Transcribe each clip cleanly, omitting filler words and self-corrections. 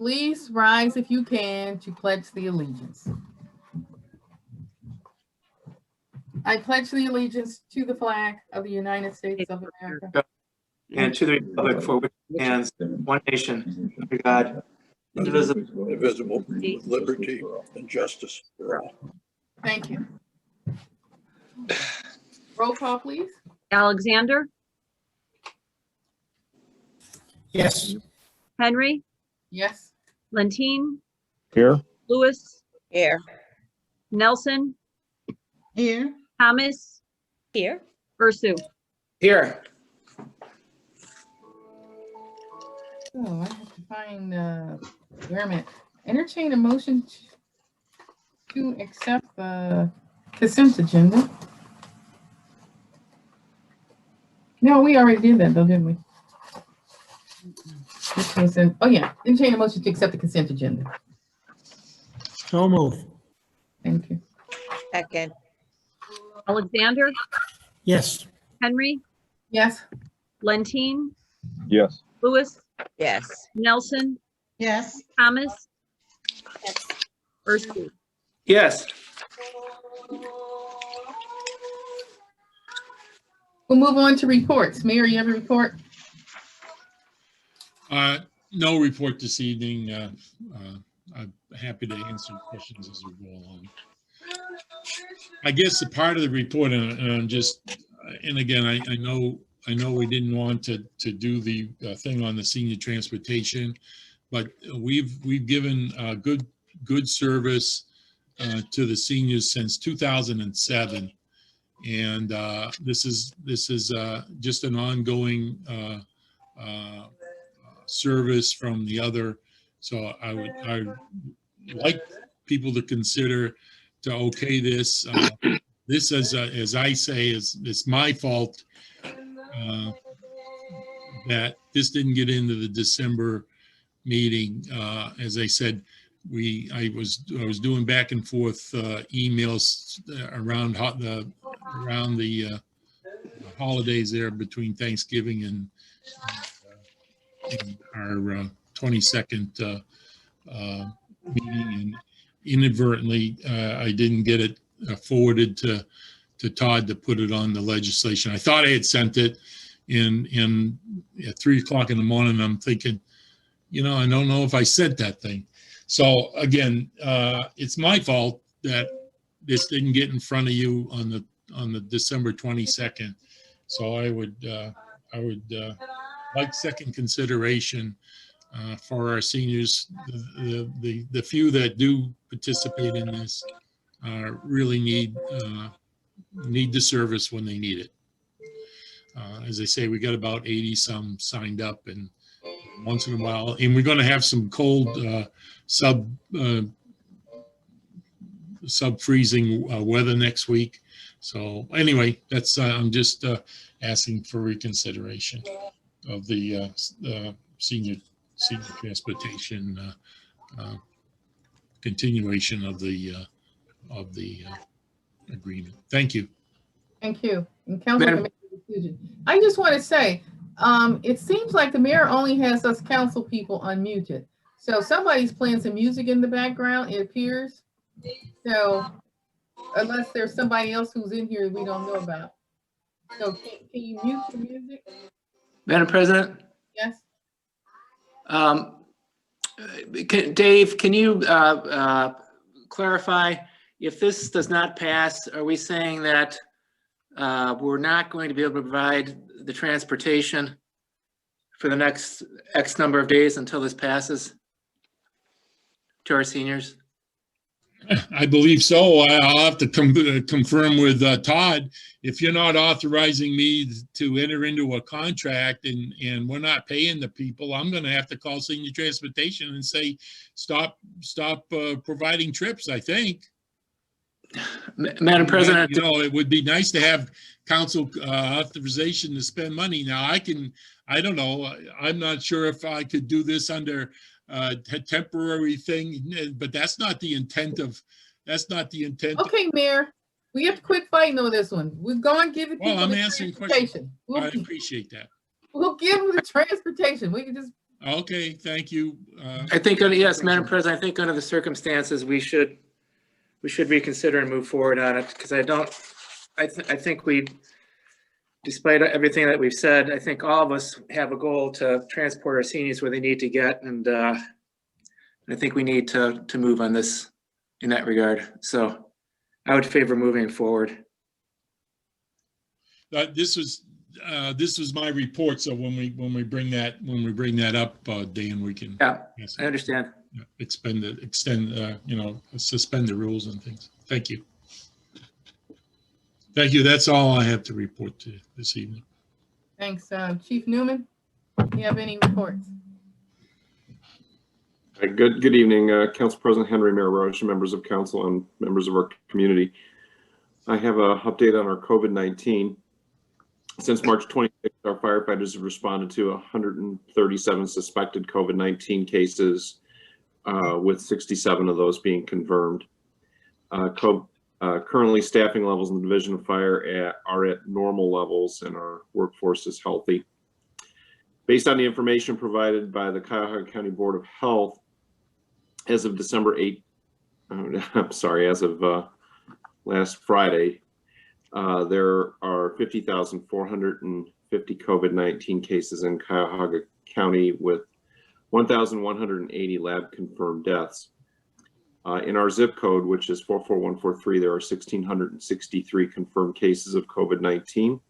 Please rise if you can to pledge the allegiance. I pledge the allegiance to the flag of the United States of America and to the republic for which it stands, one nation, under God, indivisible, with liberty and justice for all. Thank you. Roll call, please. Alexander, Yes. Henry, Yes. Lentine, Here. Lewis, Here. Nelson, Here. Thomas, Here. Ursu. Here. Oh, I have to find, wait a minute. Entertain a motion to accept the consent agenda. No, we already did that though, didn't we? This was in, oh yeah, entertain a motion to accept the consent agenda. So move. Thank you. Second. Alexander, Yes. Henry, Yes. Lentine, Yes. Lewis, Yes. Nelson, Yes. Thomas, Yes. Ursu. Yes. We'll move on to reports. Mayor, you have a report? No report this evening. I'm happy to answer questions as we go along. I guess a part of the report, and I'm just, and again, I know we didn't want to do the thing on the senior transportation, but we've given good service to the seniors since 2007, and this is just an ongoing service from the other. So I would like people to consider to okay this. This is, as I say, it's my fault that this didn't get into the December meeting. As I said, I was doing back and forth emails around the holidays there between Thanksgiving and our 22nd meeting, and inadvertently I didn't get it forwarded to Todd to put it on the legislation. I thought I had sent it in at 3 o'clock in the morning. I'm thinking, I don't know if I sent that thing. So again, it's my fault that this didn't get in front of you on the December 22nd. So I would like second consideration for our seniors. The few that do participate in this really need the service when they need it. As I say, we got about 80 some signed up, and once in a while, and we're going to have some cold sub-freezing weather next week. So anyway, that's I'm just asking for reconsideration of the senior transportation continuation of the agreement. Thank you. Thank you. And council can make the decision. I just want to say, it seems like the mayor only has us council people unmuted. So somebody's playing some music in the background, it appears. So unless there's somebody else who's in here we don't know about. So can you mute your music? Madam President? Yes. Dave, can you clarify, if this does not pass, are we saying that we're not going to be able to provide the transportation for the next X number of days until this passes to our seniors? I believe so. I'll have to confirm with Todd. If you're not authorizing me to enter into a contract and we're not paying the people, I'm going to have to call senior transportation and say, stop providing trips, I think. Madam President. It would be nice to have council authorization to spend money. Now I don't know. I'm not sure if I could do this under a temporary thing, but that's not the intent. Okay, Mayor, we have to quit fighting on this one. We're going to give it. Well, I'm answering questions. I appreciate that. We'll give them the transportation. We can just Okay, thank you. I think, yes, Madam President, I think under the circumstances, we should reconsider and move forward on it, because I think despite everything that we've said, I think all of us have a goal to transport our seniors where they need to get, and I think we need to move on this in that regard. So I would favor moving forward. This was my report, so when we bring that up, Dan, we can. Yeah, yes, I understand. suspend the rules and things. Thank you. Thank you. That's all I have to report to this evening. Thanks. Chief Newman, do you have any reports? Good evening, Council President Henry, Mayor Roche, members of council, and members of our community. I have an update on our COVID-19. Since March 26th, our firefighters have responded to 137 suspected COVID-19 cases, with 67 of those being confirmed. Currently, staffing levels in the Division of Fire are at normal levels, and our workforce is healthy. Based on the information provided by the Cuyahoga County Board of Health, as of December 8th, as of last Friday, there are 50,450 COVID-19 cases in Cuyahoga County, with 1,180 lab confirmed deaths. In our zip code, which is 44143, there are 1,663 confirmed cases of COVID-19.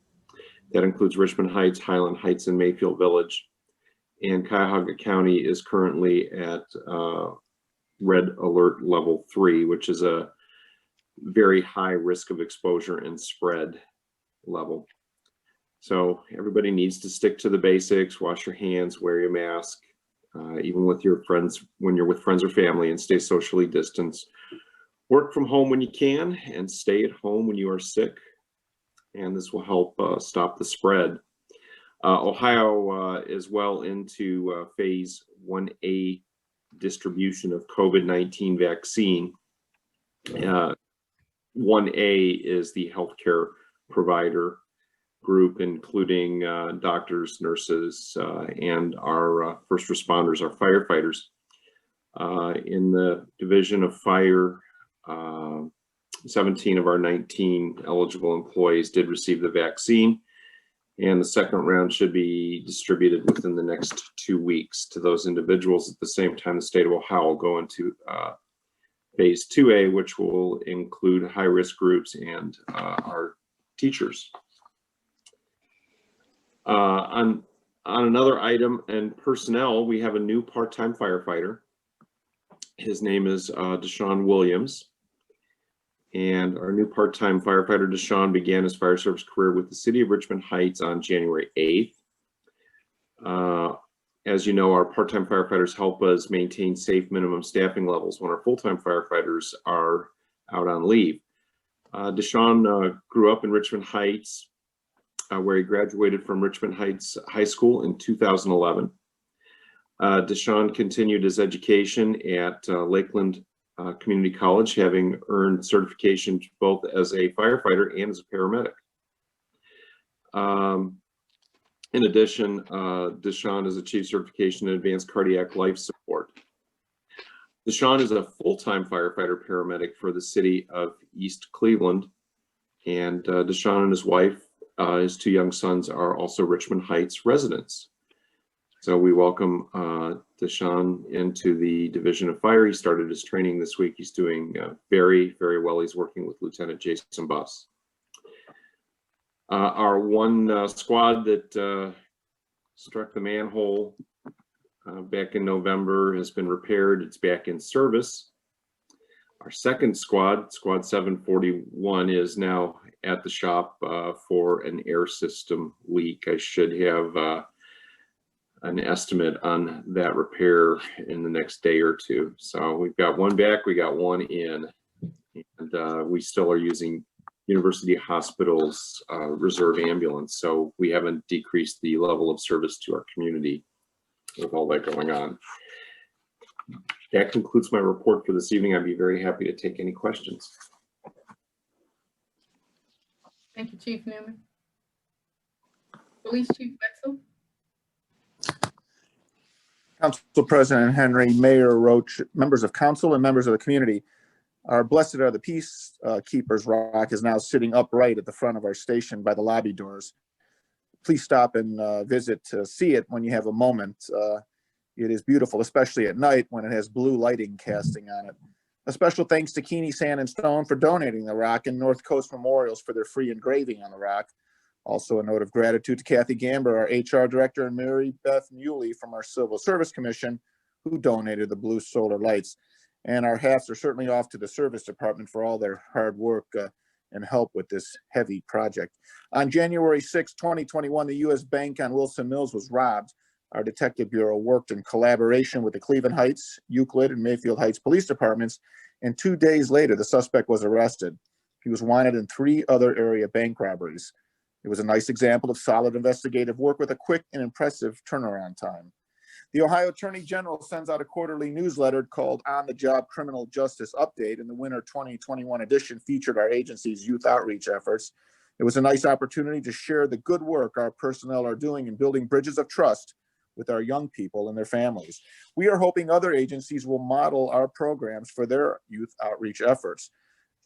That includes Richmond Heights, Highland Heights, and Mayfield Village. And Cuyahoga County is currently at red alert level 3, which is a very high risk of exposure and spread level. So everybody needs to stick to the basics, wash your hands, wear your mask, even with your friends, when you're with friends or family, and stay socially distanced. Work from home when you can, and stay at home when you are sick. And this will help stop the spread. Ohio is well into phase 1A distribution of COVID-19 vaccine. 1A is the healthcare provider group, including doctors, nurses, and our first responders, our firefighters. In the Division of Fire, 17 of our 19 eligible employees did receive the vaccine, and the second round should be distributed within the next 2 weeks to those individuals. At the same time, the state of Ohio will go into phase 2A, which will include high-risk groups and our teachers. On another item and personnel, we have a new part-time firefighter. His name is Deshaun Williams. And our new part-time firefighter, Deshaun, began his fire service career with the city of Richmond Heights on January 8th. As you know, our part-time firefighters help us maintain safe minimum staffing levels when our full-time firefighters are out on leave. Deshaun grew up in Richmond Heights, where he graduated from Richmond Heights High School in 2011. Deshaun continued his education at Lakeland Community College, having earned certification both as a firefighter and as a paramedic. In addition, Deshaun has achieved certification in advanced cardiac life support. Deshaun is a full-time firefighter paramedic for the city of East Cleveland, and Deshaun and his wife, his 2 young sons, are also Richmond Heights residents. So we welcome Deshaun into the Division of Fire. He started his training this week. He's doing very, very well. He's working with Lieutenant Jason Buss. Our one squad that struck the manhole back in November has been repaired. It's back in service. Our second squad, Squad 741, is now at the shop for an air system leak. I should have an estimate on that repair in the next day or two. So we've got one back, we got one in, and we still are using University Hospital's reserve ambulance. So we haven't decreased the level of service to our community with all that going on. That concludes my report for this evening. I'd be very happy to take any questions. Thank you, Chief Newman. Police Chief Wetzel. Council President Henry, Mayor Roach, members of council, and members of the community. Our Blessed Are the Peacekeepers rock is now sitting upright at the front of our station by the lobby doors. Please stop and visit to see it when you have a moment. It is beautiful, especially at night when it has blue lighting casting on it. A special thanks to Keeney Sand and Stone for donating the rock, and North Coast Memorials for their free engraving on the rock. Also a note of gratitude to Kathy Gamber, our HR director, and Mary Beth Muley from our Civil Service Commission, who donated the blue solar lights. And our hats are certainly off to the Service Department for all their hard work and help with this heavy project. On January 6, 2021, the U.S. Bank on Wilson Mills was robbed. Our Detective Bureau worked in collaboration with the Cleveland Heights, Euclid, and Mayfield Heights police departments, and 2 days later, the suspect was arrested. He was wanted in 3 other area bank robberies. It was a nice example of solid investigative work with a quick and impressive turnaround time. The Ohio Attorney General sends out a quarterly newsletter called On the Job Criminal Justice Update, and the winter 2021 edition featured our agency's youth outreach efforts. It was a nice opportunity to share the good work our personnel are doing in building bridges of trust with our young people and their families. We are hoping other agencies will model our programs for their youth outreach efforts.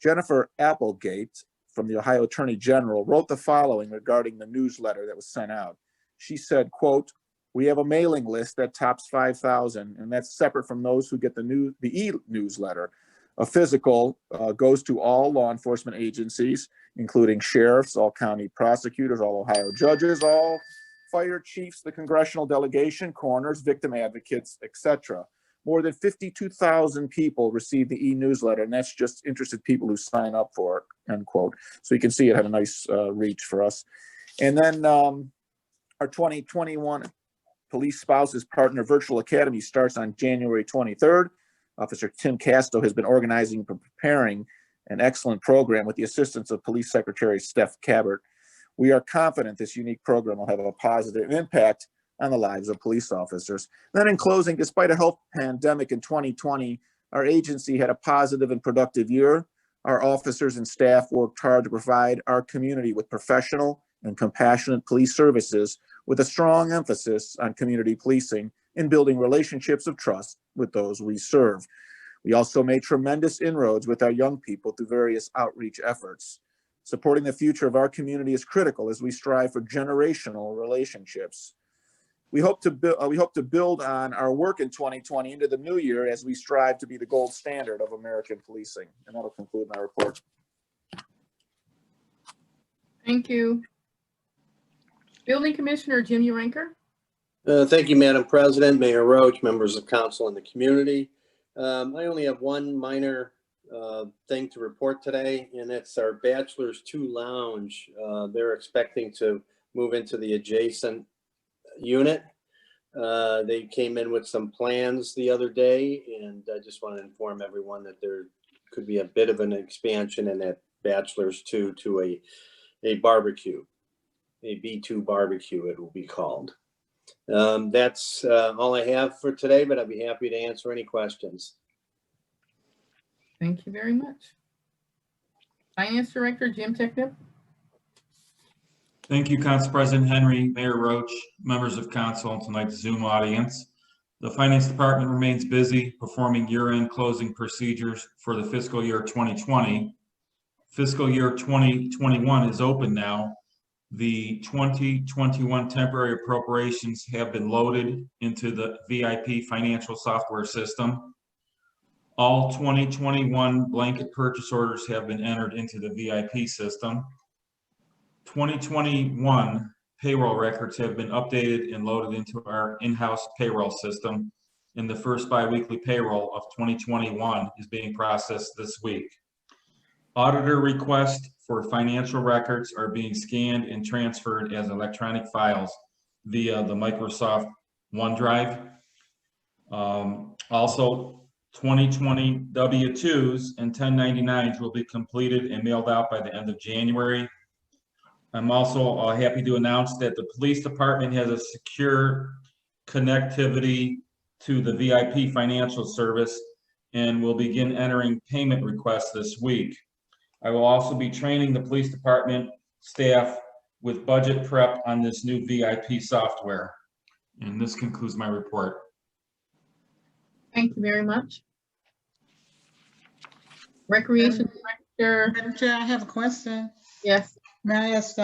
Jennifer Applegate from the Ohio Attorney General wrote the following regarding the newsletter that was sent out. She said, quote, "We have a mailing list that tops 5,000, and that's separate from those who get the e-newsletter. A physical goes to all law enforcement agencies, including sheriffs, all county prosecutors, all Ohio judges, all fire chiefs, the congressional delegation, coroners, victim advocates, etc. More than 52,000 people receive the e-newsletter, and that's just interested people who sign up for it," end quote. So you can see it had a nice reach for us. And then our 2021 Police Spouses Partner Virtual Academy starts on January 23rd. Officer Tim Casto has been organizing and preparing an excellent program with the assistance of Police Secretary Steph Cabot. We are confident this unique program will have a positive impact on the lives of police officers. Then in closing, despite a health pandemic in 2020, our agency had a positive and productive year. Our officers and staff worked hard to provide our community with professional and compassionate police services with a strong emphasis on community policing and building relationships of trust with those we serve. We also made tremendous inroads with our young people through various outreach efforts. Supporting the future of our community is critical as we strive for generational relationships. We hope to build on our work in 2020 into the new year as we strive to be the gold standard of American policing. And that'll conclude my report. Thank you. Building Commissioner Jim Urenker. Thank you, Madam President, Mayor Roach, members of council and the community. I only have one minor thing to report today, and it's our Bachelor's 2 Lounge. They're expecting to move into the adjacent unit. They came in with some plans the other day, and I just want to inform everyone that there could be a bit of an expansion in that Bachelor's 2 to a barbecue, a B2 barbecue it will be called. That's all I have for today, but I'd be happy to answer any questions. Thank you very much. Finance Director Jim Technip. Thank you, Council President Henry, Mayor Roach, members of council, and tonight's Zoom audience. The Finance Department remains busy performing year-end closing procedures for the fiscal year 2020. Fiscal year 2021 is open now. The 2021 temporary appropriations have been loaded into the VIP financial software system. All 2021 blanket purchase orders have been entered into the VIP system. 2021 payroll records have been updated and loaded into our in-house payroll system, and the first biweekly payroll of 2021 is being processed this week. Auditor requests for financial records are being scanned and transferred as electronic files via the Microsoft OneDrive. Also, 2020 W-2s and 1099s will be completed and mailed out by the end of January. I'm also happy to announce that the police department has a secure connectivity to the VIP financial service and will begin entering payment requests this week. I will also be training the police department staff with budget prep on this new VIP software. And this concludes my report. Thank you very much. Recreation Director, Madam Chair, I have a question. yes. May I ask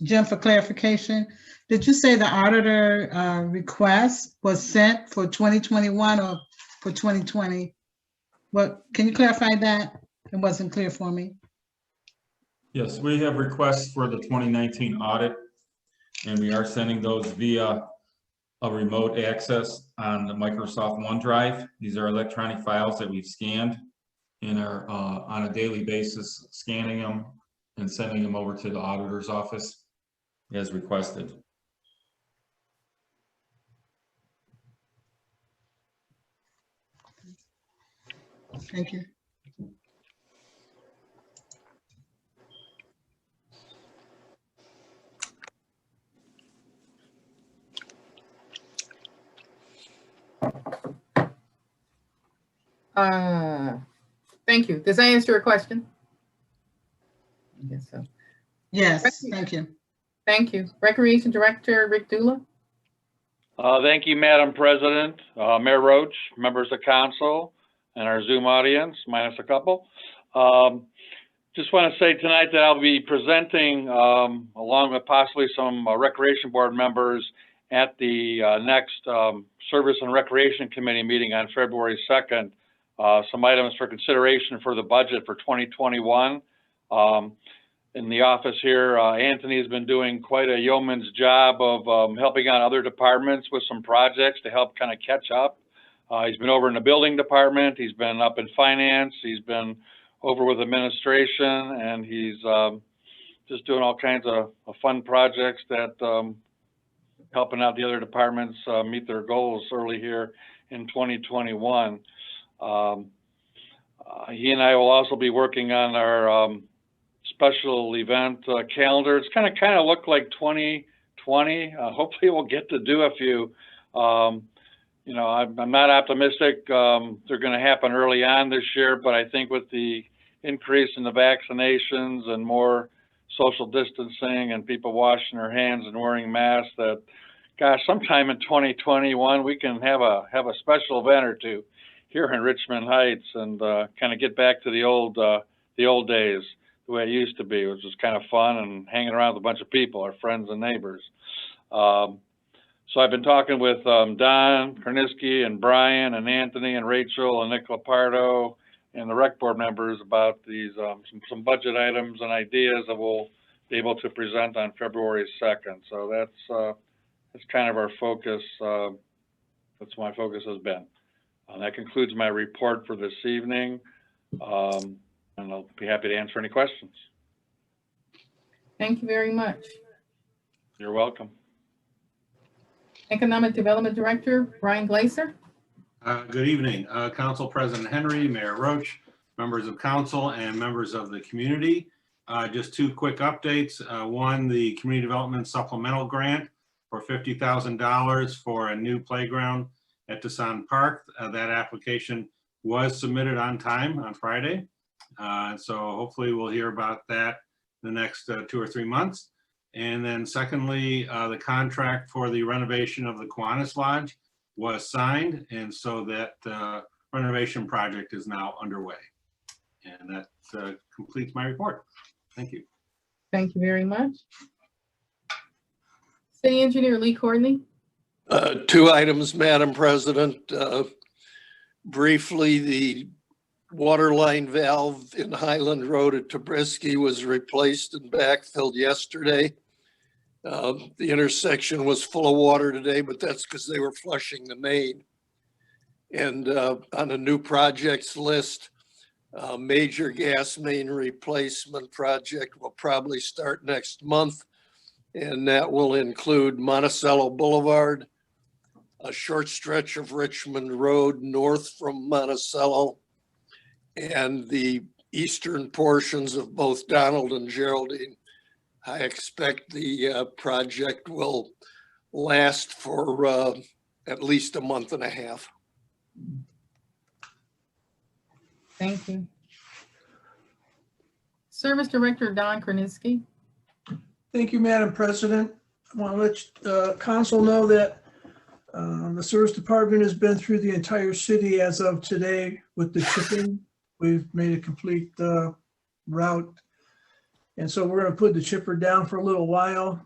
Jim for clarification? Did you say the auditor request was sent for 2021 or for 2020? What, can you clarify that? It wasn't clear for me. Yes, we have requests for the 2019 audit, and we are sending those via a remote access on the Microsoft OneDrive. These are electronic files that we've scanned and are on a daily basis scanning them and sending them over to the auditor's office as requested. Thank you. Thank you. Does that answer your question? I guess so. Yes, thank you. Thank you. Recreation Director, Rick Dula. Thank you, Madam President, Mayor Roach, members of council, and our Zoom audience, minus a couple. Just want to say tonight that I'll be presenting, along with possibly some Recreation Board members at the next Service and Recreation Committee meeting on February 2nd, some items for consideration for the budget for 2021. In the office here, Anthony has been doing quite a yeoman's job of helping out other departments with some projects to help kind of catch up. He's been over in the building department, he's been up in finance, he's been over with administration, and he's just doing all kinds of fun projects that helping out the other departments meet their goals early here in 2021. He and I will also be working on our special event calendar. It's kind of look like 2020. Hopefully we'll get to do a few. You know, I'm not optimistic they're going to happen early on this year, but I think with the increase in the vaccinations and more social distancing and people washing their hands and wearing masks, that gosh, sometime in 2021 we can have a special event or two here in Richmond Heights and kind of get back to the old days, the way it used to be, which was kind of fun and hanging around with a bunch of people, our friends and neighbors. So I've been talking with Don Korniski and Brian and Anthony and Rachel and Nick Lapardo and the rec board members about these some budget items and ideas that we'll be able to present on February 2nd. So that's kind of our focus. That's what my focus has been. That concludes my report for this evening. And I'll be happy to answer any questions. Thank you very much. You're welcome. Economic Development Director, Brian Glaser. Good evening, Council President Henry, Mayor Roach, members of council and members of the community. Just two quick updates. One, the Community Development Supplemental Grant for $50,000 for a new playground at Tucson Park. That application was submitted on time on Friday. So hopefully we'll hear about that in the next 2 or 3 months. And then secondly, the contract for the renovation of the Kiwanis Lodge was signed. And so that renovation project is now underway. And that completes my report. Thank you. Thank you very much. City Engineer Lee Courtney. 2 items, Madam President. Briefly, the water line valve in Highland Road at Tobriski was replaced and backfilled yesterday. The intersection was full of water today, but that's because they were flushing the main. And on a new projects list, major gas main replacement project will probably start next month. And that will include Monticello Boulevard, a short stretch of Richmond Road north from Monticello, and the eastern portions of both Donald and Geraldine. I expect the project will last for at least a month and a half. Thank you. Service Director Don Korniski. Thank you, Madam President. I want to let council know that The service department has been through the entire city as of today with the chipping. We've made a complete route. And so we're gonna put the chipper down for a little while.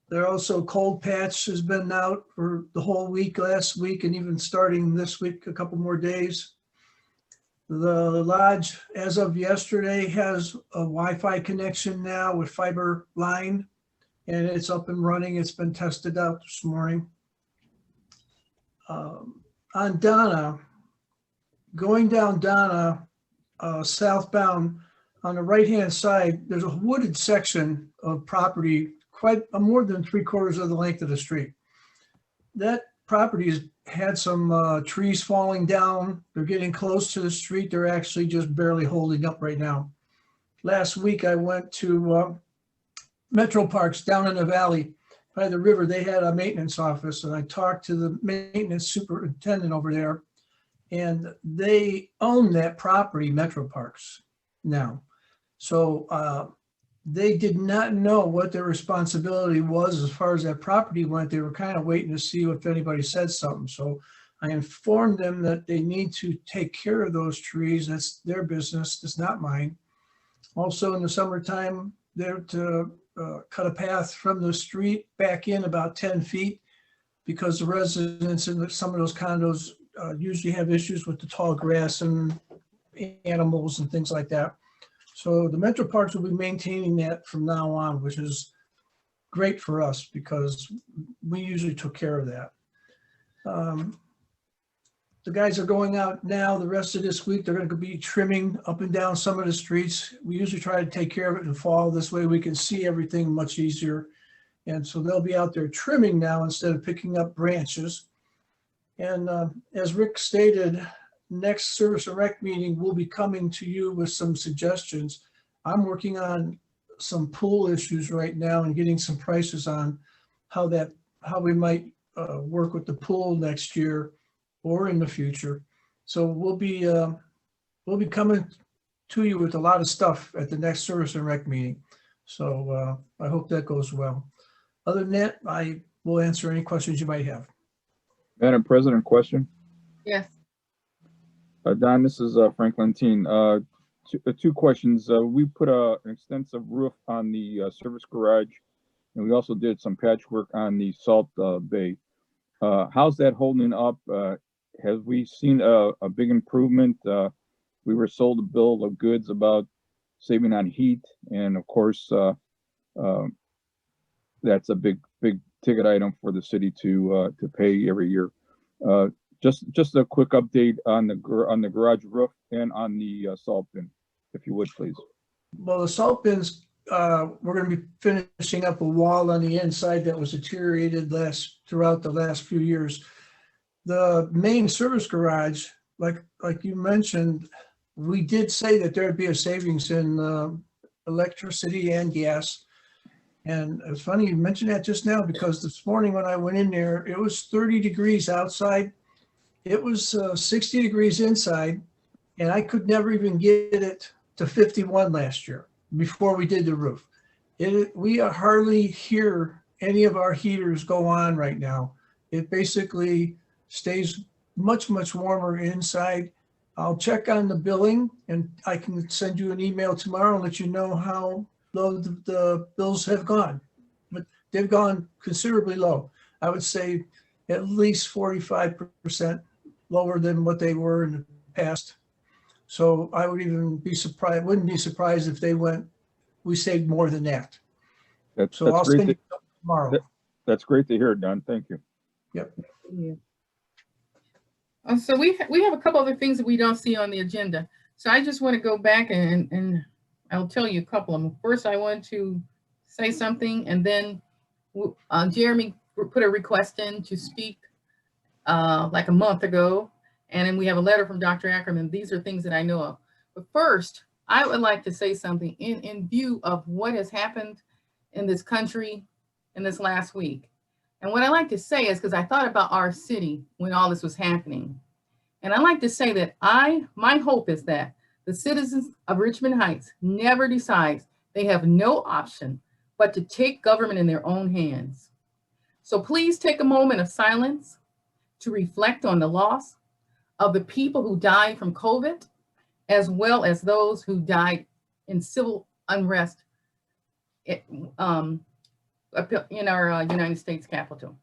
There also cold patch has been out for the whole week, last week, and even starting this week, a couple more days. The lodge, as of yesterday, has a Wi-Fi connection now with fiber line, and it's up and running. It's been tested out this morning. On Donna, going down Donna, southbound, on the right-hand side, there's a wooded section of property, quite more than 3/4 of the length of the street. That property has had some trees falling down. They're getting close to the street. They're actually just barely holding up right now. Last week, I went to Metro Parks down in the valley by the river. They had a maintenance office, and I talked to the maintenance superintendent over there, and they own that property, Metro Parks, now. So they did not know what their responsibility was as far as that property went. They were kind of waiting to see if anybody said something. So I informed them that they need to take care of those trees. That's their business. It's not mine. Also in the summertime, they're to cut a path from the street back in about 10 feet because the residents in some of those condos usually have issues with the tall grass and animals and things like that. So the Metro Parks will be maintaining that from now on, which is great for us because we usually took care of that. The guys are going out now the rest of this week. They're going to be trimming up and down some of the streets. We usually try to take care of it in fall. This way we can see everything much easier. And so they'll be out there trimming now instead of picking up branches. And as Rick stated, next Service and Rec meeting, we'll be coming to you with some suggestions. I'm working on some pool issues right now and getting some prices on how we might work with the pool next year or in the future. So we'll be coming to you with a lot of stuff at the next Service and Rec meeting. So I hope that goes well. Other than that, I will answer any questions you might have. Madam President, question? Yes. Don, this is Frank Lentine. Two questions. We put an extensive roof on the service garage, and we also did some patchwork on the salt bay. How's that holding up? Have we seen a big improvement? We were sold a bill of goods about saving on heat, and of course, that's a big ticket item for the city to pay every year. Just a quick update on the garage roof and on the salt bin, if you would, please. Well, the salt bins, we're going to be finishing up a wall on the inside that was deteriorated throughout the last few years. The main service garage, like you mentioned, we did say that there'd be a savings in electricity and gas. And it's funny you mentioned that just now, because this morning when I went in there, it was 30 degrees outside. It was 60 degrees inside, and I could never even get it to 51 last year before we did the roof. We hardly hear any of our heaters go on right now. It basically stays much warmer inside. I'll check on the billing, and I can send you an email tomorrow and let you know how low the bills have gone. But they've gone considerably low. I would say at least 45% lower than what they were in the past. So I would even be surprised, wouldn't be surprised if we saved more than that. That's I'll great send you tomorrow. That's great to hear, Don. Thank you. Yep. Yeah. So we have a couple other things that we don't see on the agenda. So I just want to go back and I'll tell you a couple of them. First, I want to say something, and then Jeremy put a request in to speak like a month ago, and then we have a letter from Dr. Ackerman. These are things that I know of. But first, I would like to say something in view of what has happened in this country in this last week. And what I like to say is, because I thought about our city when all this was happening, and I like to say that my hope is that the citizens of Richmond Heights never decide they have no option but to take government in their own hands. So please take a moment of silence to reflect on the loss of the people who died from COVID, as well as those who died in civil unrest in our United States Capitol.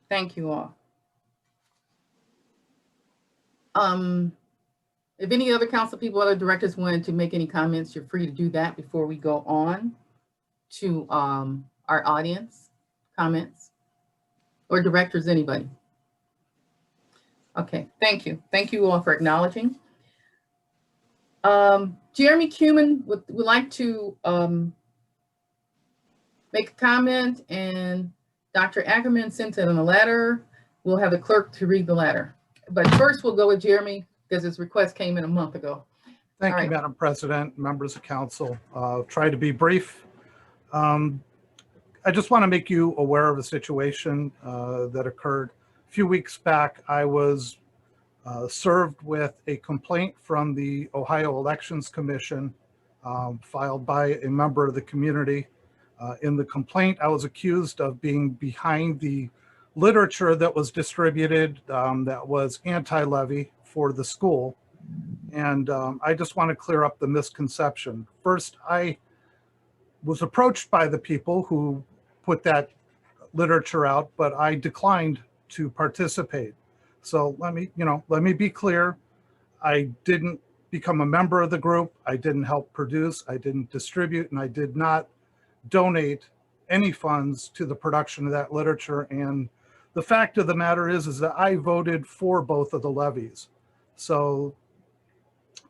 Thank you all. If any other council people, other directors wanted to make any comments, you're free to do that before we go on to our audience comments, or directors, anybody. Okay, thank you. Thank you all for acknowledging. Jeremy Cumin would like to make a comment, and Dr. Ackerman sent it in a letter. We'll have the clerk to read the letter. But first we'll go with Jeremy because his request came in a month ago. Thank All you, right. Madam President, members of council. Try to be brief. I just want to make you aware of a situation that occurred a few weeks back. I was served with a complaint from the Ohio Elections Commission filed by a member of the community. In the complaint, I was accused of being behind the literature that was distributed that was anti-levy for the school. And I just want to clear up the misconception. First, I was approached by the people who put that literature out, but I declined to participate. So let me be clear. I didn't become a member of the group. I didn't help produce, I didn't distribute, and I did not donate any funds to the production of that literature. And the fact of the matter is that I voted for both of the levies. So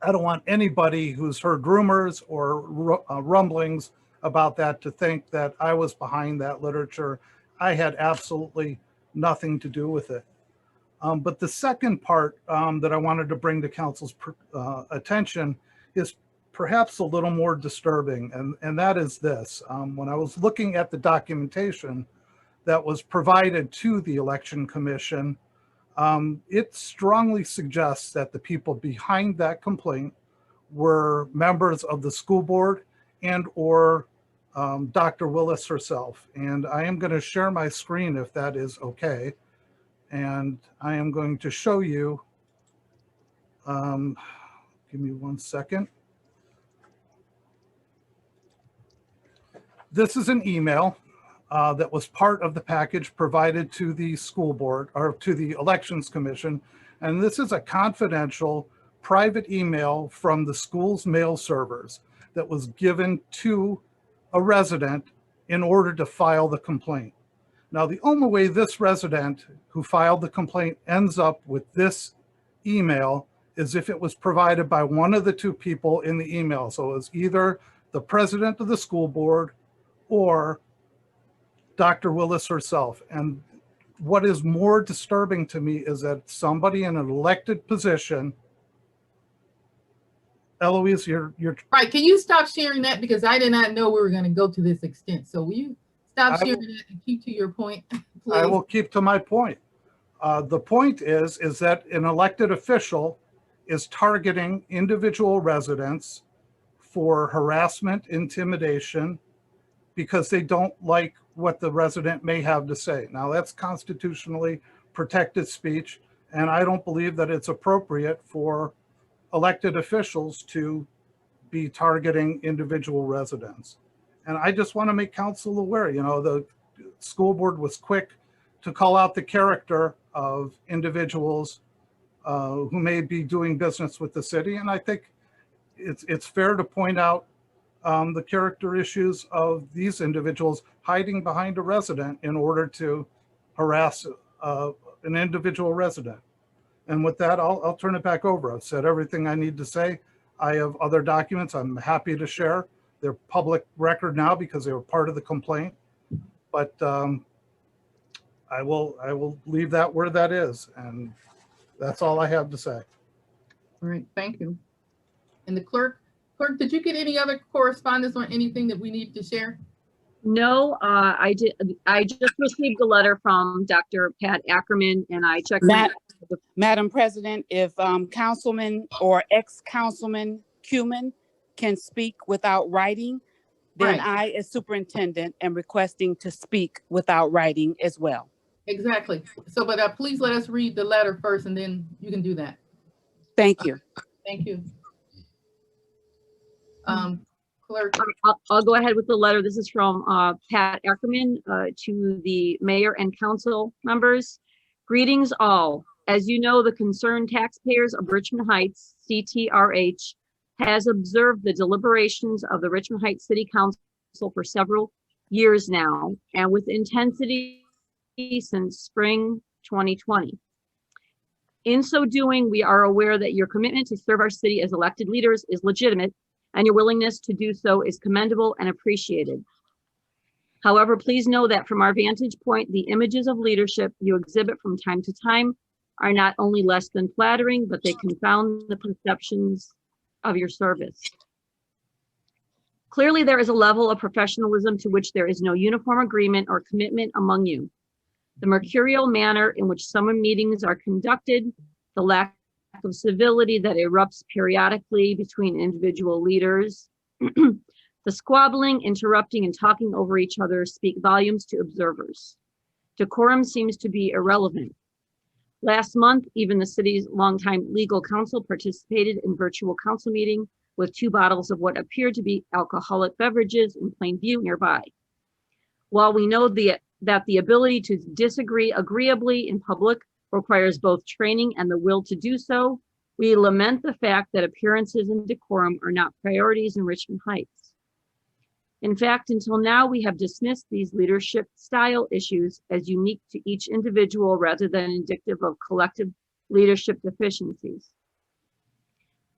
I don't want anybody who's heard rumors or rumblings about that to think that I was behind that literature. I had absolutely nothing to do with it. But the second part that I wanted to bring to council's attention is perhaps a little more disturbing, and that is this. When I was looking at the documentation that was provided to the Election Commission, it strongly suggests that the people behind that complaint were members of the school board and or Dr. Willis herself. And I am going to share my screen if that is okay. And I am going to show you, give me 1 second. This is an email that was part of the package provided to the school board or to the Elections Commission. And this is a confidential private email from the school's mail servers that was given to a resident in order to file the complaint. Now, the only way this resident who filed the complaint ends up with this email is if it was provided by one of the two people in the email. So it was either the president of the school board or Dr. Willis herself. And what is more disturbing to me is that somebody in an elected position, Eloise, you're Right, can you stop sharing that? Because I did not know we were going to go to this extent. So will you stop sharing that and keep to your point, please? I will keep to my point. The point is that an elected official is targeting individual residents for harassment, intimidation, because they don't like what the resident may have to say. Now, that's constitutionally protected speech, and I don't believe that it's appropriate for elected officials to be targeting individual residents. And I just want to make council aware, the school board was quick to call out the character of individuals who may be doing business with the city. And I think it's fair to point out the character issues of these individuals hiding behind a resident in order to harass an individual resident. And with that, I'll turn it back over. I've said everything I need to say. I have other documents I'm happy to share. They're public record now because they were part of the complaint. But I will leave that where that is. And that's all I have to say. All right, thank you. And the clerk, did you get any other correspondence on anything that we need to share? No, I did. I just received a letter from Dr. Pat Ackerman, and I checked. Madam President, if Councilman or ex-Councilman Cuman can speak without writing, then Right. I, as superintendent, am requesting to speak without writing as well. Exactly. So, but please let us read the letter first and then you can do that. Thank you. Thank you. Clerk. I'll go ahead with the letter. This is from Pat Ackerman to the mayor and council members. Greetings all. As you know, the concerned taxpayers of Richmond Heights, CTRH, has observed the deliberations of the Richmond Heights City Council for several years now, and with intensity since spring 2020. In so doing, we are aware that your commitment to serve our city as elected leaders is legitimate, and your willingness to do so is commendable and appreciated. However, please know that from our vantage point, the images of leadership you exhibit from time to time are not only less than flattering, but they confound the perceptions of your service. Clearly, there is a level of professionalism to which there is no uniform agreement or commitment among you. The mercurial manner in which some meetings are conducted, the lack of civility that erupts periodically between individual leaders, the squabbling, interrupting, and talking over each other speak volumes to observers. Decorum seems to be irrelevant. Last month, even the city's longtime legal counsel participated in virtual council meeting with 2 bottles of what appeared to be alcoholic beverages in plain view nearby. While we know that the ability to disagree agreeably in public requires both training and the will to do so, we lament the fact that appearances and decorum are not priorities in Richmond Heights. In fact, until now, we have dismissed these leadership style issues as unique to each individual rather than indicative of collective leadership deficiencies.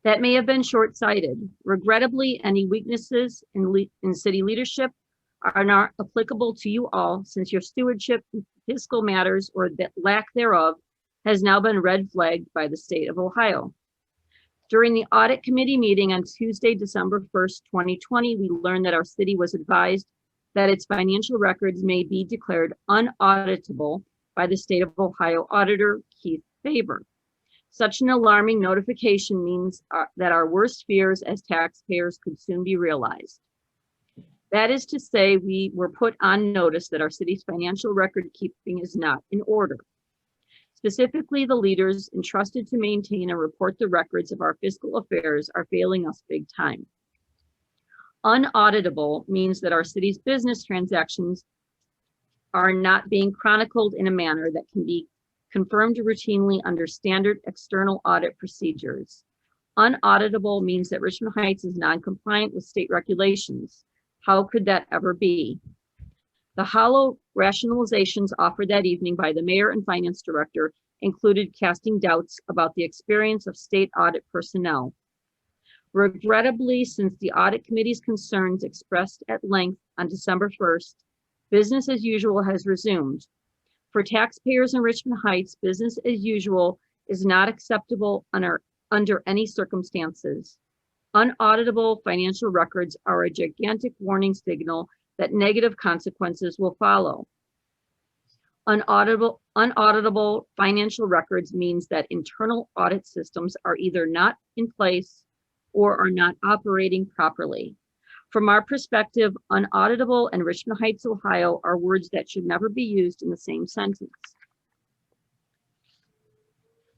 That may have been short-sighted. Regrettably, any weaknesses in city leadership are not applicable to you all, since your stewardship in fiscal matters, or that lack thereof, has now been red flagged by the state of Ohio. During the Audit Committee meeting on Tuesday, December 1st, 2020, we learned that our city was advised that its financial records may be declared unauditable by the state of Ohio Auditor Keith Faber. Such an alarming notification means that our worst fears as taxpayers could soon be realized. That is to say, we were put on notice that our city's financial record keeping is not in order. Specifically, the leaders entrusted to maintain and report the records of our fiscal affairs are failing us big time. Unauditable means that our city's business transactions are not being chronicled in a manner that can be confirmed routinely under standard external audit procedures. Unauditable means that Richmond Heights is non-compliant with state regulations. How could that ever be? The hollow rationalizations offered that evening by the mayor and finance director included casting doubts about the experience of state audit personnel. Regrettably, since the audit committee's concerns expressed at length on December 1st, business as usual has resumed. For taxpayers in Richmond Heights, business as usual is not acceptable under any circumstances. Unauditable financial records are a gigantic warning signal that negative consequences will follow. Unauditable financial records means that internal audit systems are either not in place or are not operating properly. From our perspective, unauditable and Richmond Heights, Ohio are words that should never be used in the same sentence.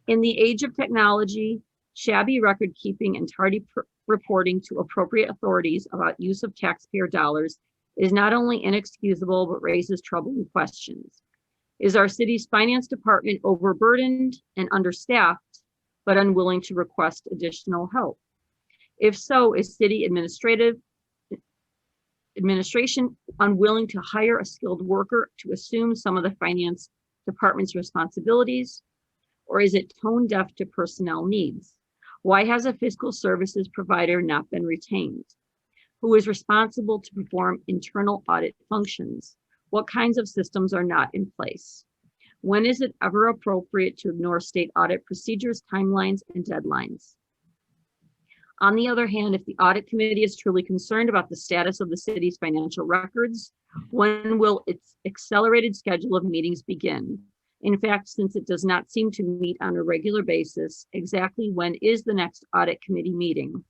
In the age of technology, shabby record keeping and tardy reporting to appropriate authorities about use of taxpayer dollars is not only inexcusable, but raises troubling questions. Is our city's finance department overburdened and understaffed, but unwilling to request additional help? If so, is city administration unwilling to hire a skilled worker to assume some of the finance department's responsibilities? Or is it tone deaf to personnel needs? Why has a fiscal services provider not been retained? Who is responsible to perform internal audit functions? What kinds of systems are not in place? When is it ever appropriate to ignore state audit procedures, timelines, and deadlines? On the other hand, if the audit committee is truly concerned about the status of the city's financial records, when will its accelerated schedule of meetings begin? In fact, since it does not seem to meet on a regular basis, exactly when is the next audit committee meeting?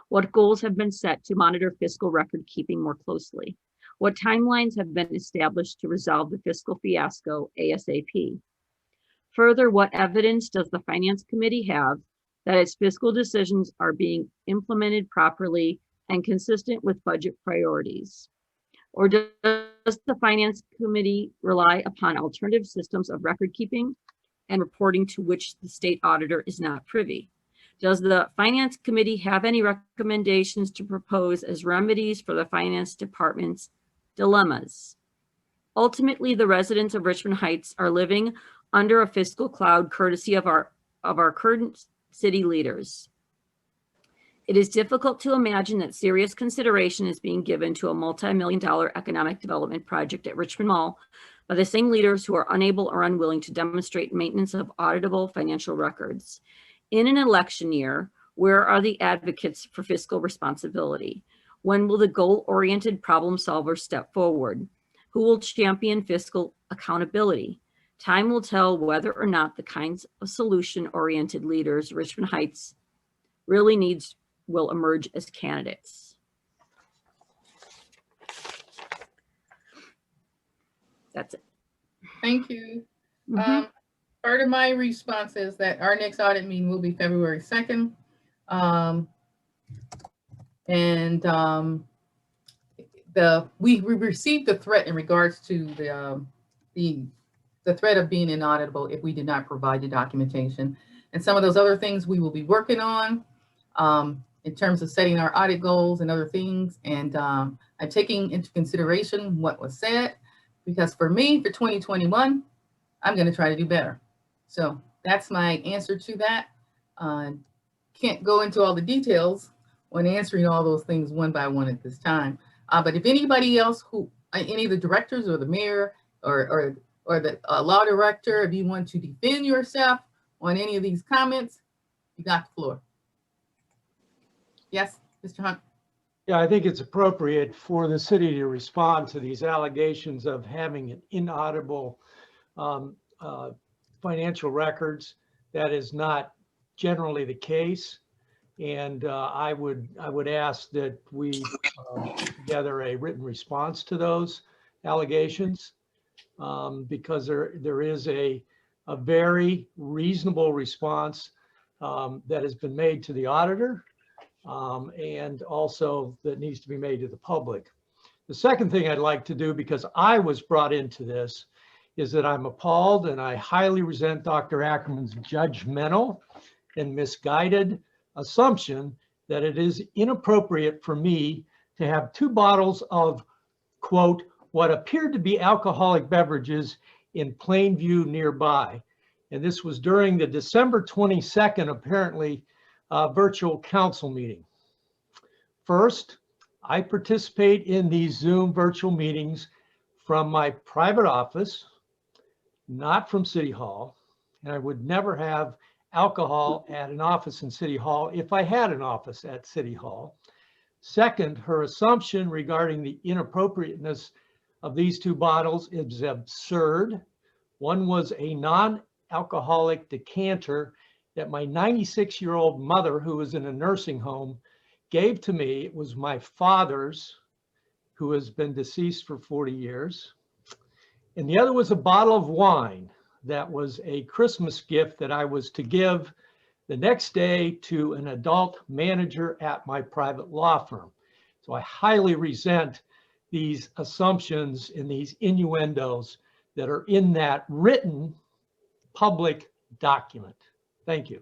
What goals have been set to monitor fiscal record keeping more closely? What timelines have been established to resolve the fiscal fiasco ASAP? Further, what evidence does the Finance Committee have that its fiscal decisions are being implemented properly and consistent with budget priorities? Or does the Finance Committee rely upon alternative systems of record keeping and reporting to which the state auditor is not privy? Does the Finance Committee have any recommendations to propose as remedies for the Finance Department's dilemmas? Ultimately, the residents of Richmond Heights are living under a fiscal cloud courtesy of our current city leaders. It is difficult to imagine that serious consideration is being given to a multi-million-dollar economic development project at Richmond Mall by the same leaders who are unable or unwilling to demonstrate maintenance of auditable financial records. In an election year, where are the advocates for fiscal responsibility? When will the goal-oriented problem solvers step forward? Who will champion fiscal accountability? Time will tell whether or not the kinds of solution-oriented leaders Richmond Heights really needs will emerge as candidates. That's it. Thank you. Part of my response is that our next audit meeting will be February 2nd. We received the threat in regards to the threat of being inaudible if we did not provide the documentation. And some of those other things we will be working on in terms of setting our audit goals and other things. And I'm taking into consideration what was said, because for me, for 2021, I'm going to try to do better. So that's my answer to that. Can't go into all the details when answering all those things one by one at this time. But if anybody else any of the directors or the mayor or the law director, if you want to defend yourself on any of these comments, you got the floor. Yes, Mr. Hunt. Yeah, I think it's appropriate for the city to respond to these allegations of having an inaudible financial records. That is not generally the case. And I would ask that we put together a written response to those allegations because there is a very reasonable response that has been made to the auditor and also that needs to be made to the public. The second thing I'd like to do, because I was brought into this, is that I'm appalled and I highly resent Dr. Ackerman's judgmental and misguided assumption that it is inappropriate for me to have 2 bottles of, quote, what appeared to be alcoholic beverages in plain view nearby. And this was during the December 22nd, apparently, virtual council meeting. First, I participate in these Zoom virtual meetings from my private office, not from City Hall, and I would never have alcohol at an office in City Hall if I had an office at City Hall. Second, her assumption regarding the inappropriateness of these 2 bottles is absurd. One was a non-alcoholic decanter that my 96-year-old mother, who was in a nursing home, gave to me. It was my father's, who has been deceased for 40 years. And the other was a bottle of wine that was a Christmas gift that I was to give the next day to an adult manager at my private law firm. So I highly resent these assumptions and these innuendos that are in that written public document. Thank you.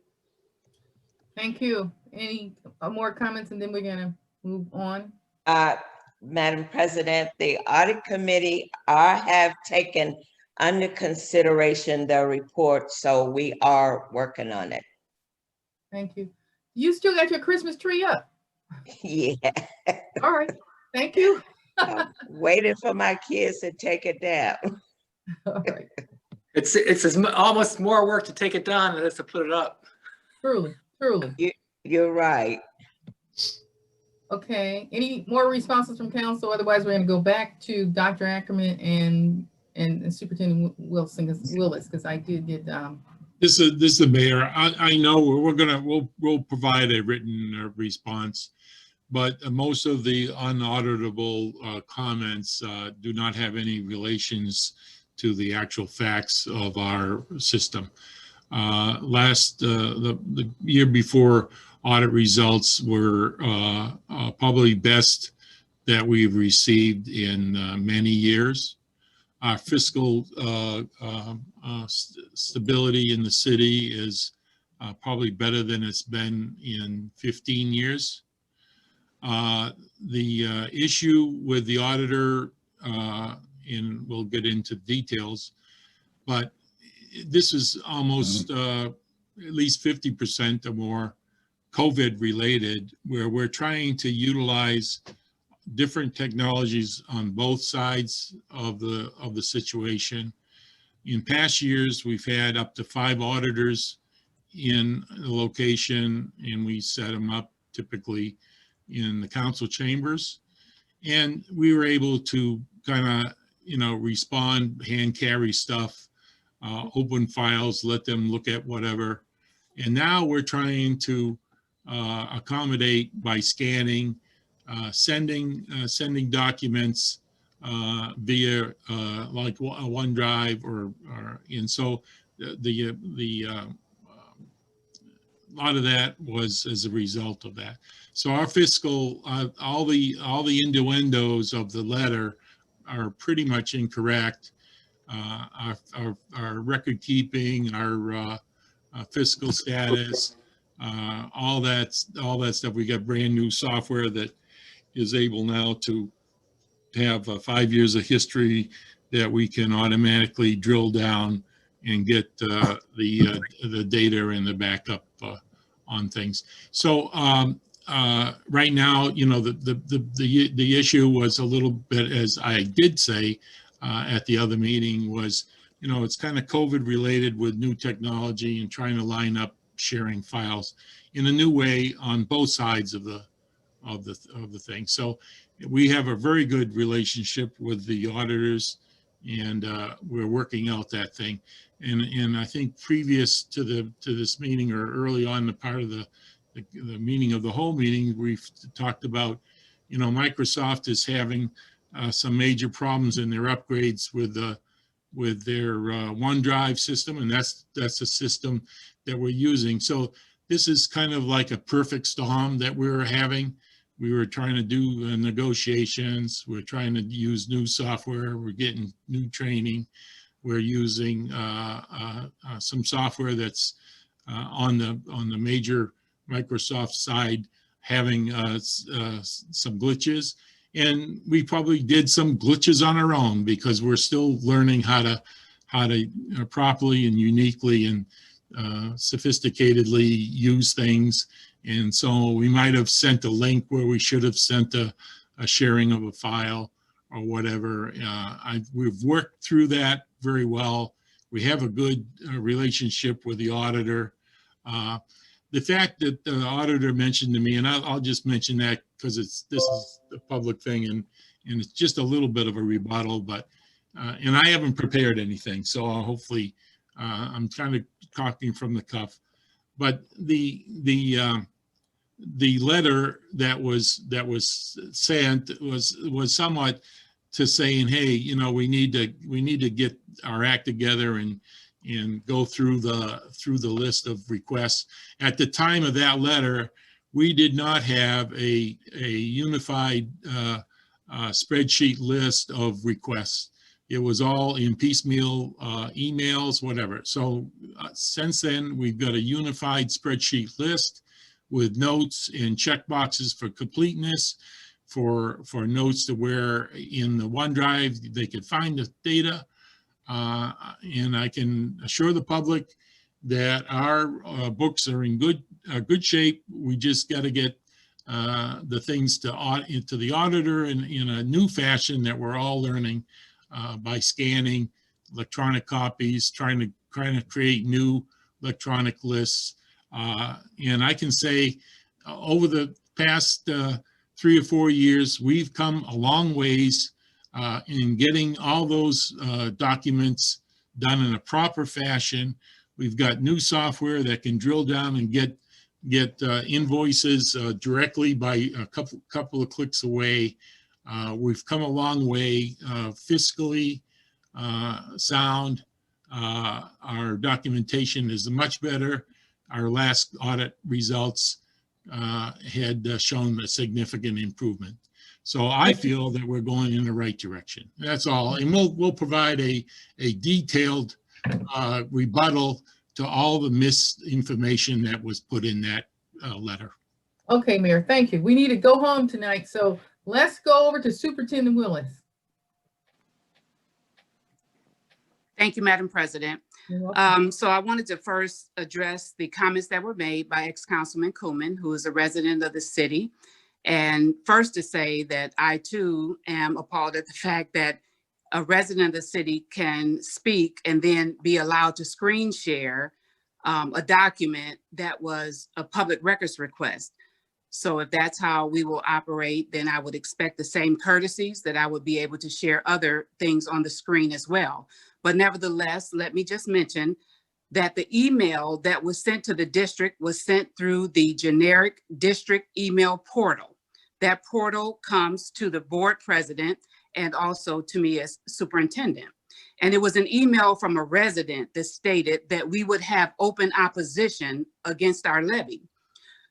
Thank you. Any more comments, and then we're going to move on? Madam President, the Audit Committee have taken under consideration the report, so we are working on it. Thank you. You still got your Christmas tree up? Yeah. All right. Thank you. Waiting for my kids to take it down. All right. It's almost more work to take it down than it is to put it up. Truly. You're right. Okay. Any more responses from council? Otherwise, we're going to go back to Dr. Ackerman and Superintendent Willis, because I did get, This is the mayor. I know we'll provide a written response, but most of the unauditable comments do not have any relations to the actual facts of our system. The year before, audit results were probably best that we've received in many years. Our fiscal stability in the city is probably better than it's been in 15 years. The issue with the auditor, and we'll get into details, but this is almost at least 50% or more COVID related, where we're trying to utilize different technologies on both sides of the situation. In past years, we've had up to 5 auditors in the location, and we set them up typically in the council chambers. And we were able to kind of, respond, hand carry stuff, open files, let them look at whatever. And now we're trying to accommodate by scanning, sending documents via like a OneDrive and so a lot of that was as a result of that. So our fiscal, all the innuendos of the letter are pretty much incorrect. Our record keeping, our fiscal status, all that stuff. We got brand new software that is able now to have 5 years of history that we can automatically drill down and get the data and the backup on things. So right now, the issue was a little bit, as I did say at the other meeting, was it's kind of COVID related with new technology and trying to line up sharing files in a new way on both sides of the thing. So we have a very good relationship with the auditors, and we're working out that thing. And I think previous to this meeting, or early on the part of the meeting of the whole meeting, we've talked about, Microsoft is having some major problems in their upgrades with their OneDrive system, and that's a system that we're using. So this is kind of like a perfect storm that we're having. We were trying to do negotiations. We're trying to use new software. We're getting new training. We're using some software that's on the major Microsoft side having some glitches. And we probably did some glitches on our own because we're still learning how to properly and uniquely and sophisticatedly use things. And so we might have sent a link where we should have sent a sharing of a file or whatever. We've worked through that very well. We have a good relationship with the auditor. The fact that the auditor mentioned to me, and I'll just mention that because this is a public thing, and it's just a little bit of a rebuttal, but and I haven't prepared anything, so hopefully I'm kind of talking from the cuff. But the letter that was sent was somewhat to saying, hey, we need to get our act together and go through the list of requests. At the time of that letter, we did not have a unified spreadsheet list of requests. It was all in piecemeal emails, whatever. So since then, we've got a unified spreadsheet list with notes and checkboxes for completeness, for notes to where in the OneDrive they could find the data. And I can assure the public that our books are in good shape. We just got to get the things to the auditor in a new fashion that we're all learning by scanning electronic copies, trying to create new electronic lists. And I can say over the past 3 or 4 years, we've come a long ways in getting all those documents done in a proper fashion. We've got new software that can drill down and get invoices directly by a couple of clicks away. We've come a long way, fiscally sound. Our documentation is much better. Our last audit results had shown a significant improvement. So I feel that we're going in the right direction. That's all. And we'll provide a detailed rebuttal to all the misinformation that was put in that letter. Okay, Mayor, thank you. We need to go home tonight, so let's go over to Superintendent Willis. Thank you, Madam President. So I wanted to first address the comments that were made by ex-Councilman Kuhlman, who is a resident of the city. And first to say that I too am appalled at the fact that a resident of the city can speak and then be allowed to screen share a document that was a public records request. So if that's how we will operate, then I would expect the same courtesies that I would be able to share other things on the screen as well. But nevertheless, let me just mention that the email that was sent to the district was sent through the generic district email portal. That portal comes to the board president and also to me as superintendent. And it was an email from a resident that stated that we would have open opposition against our levy.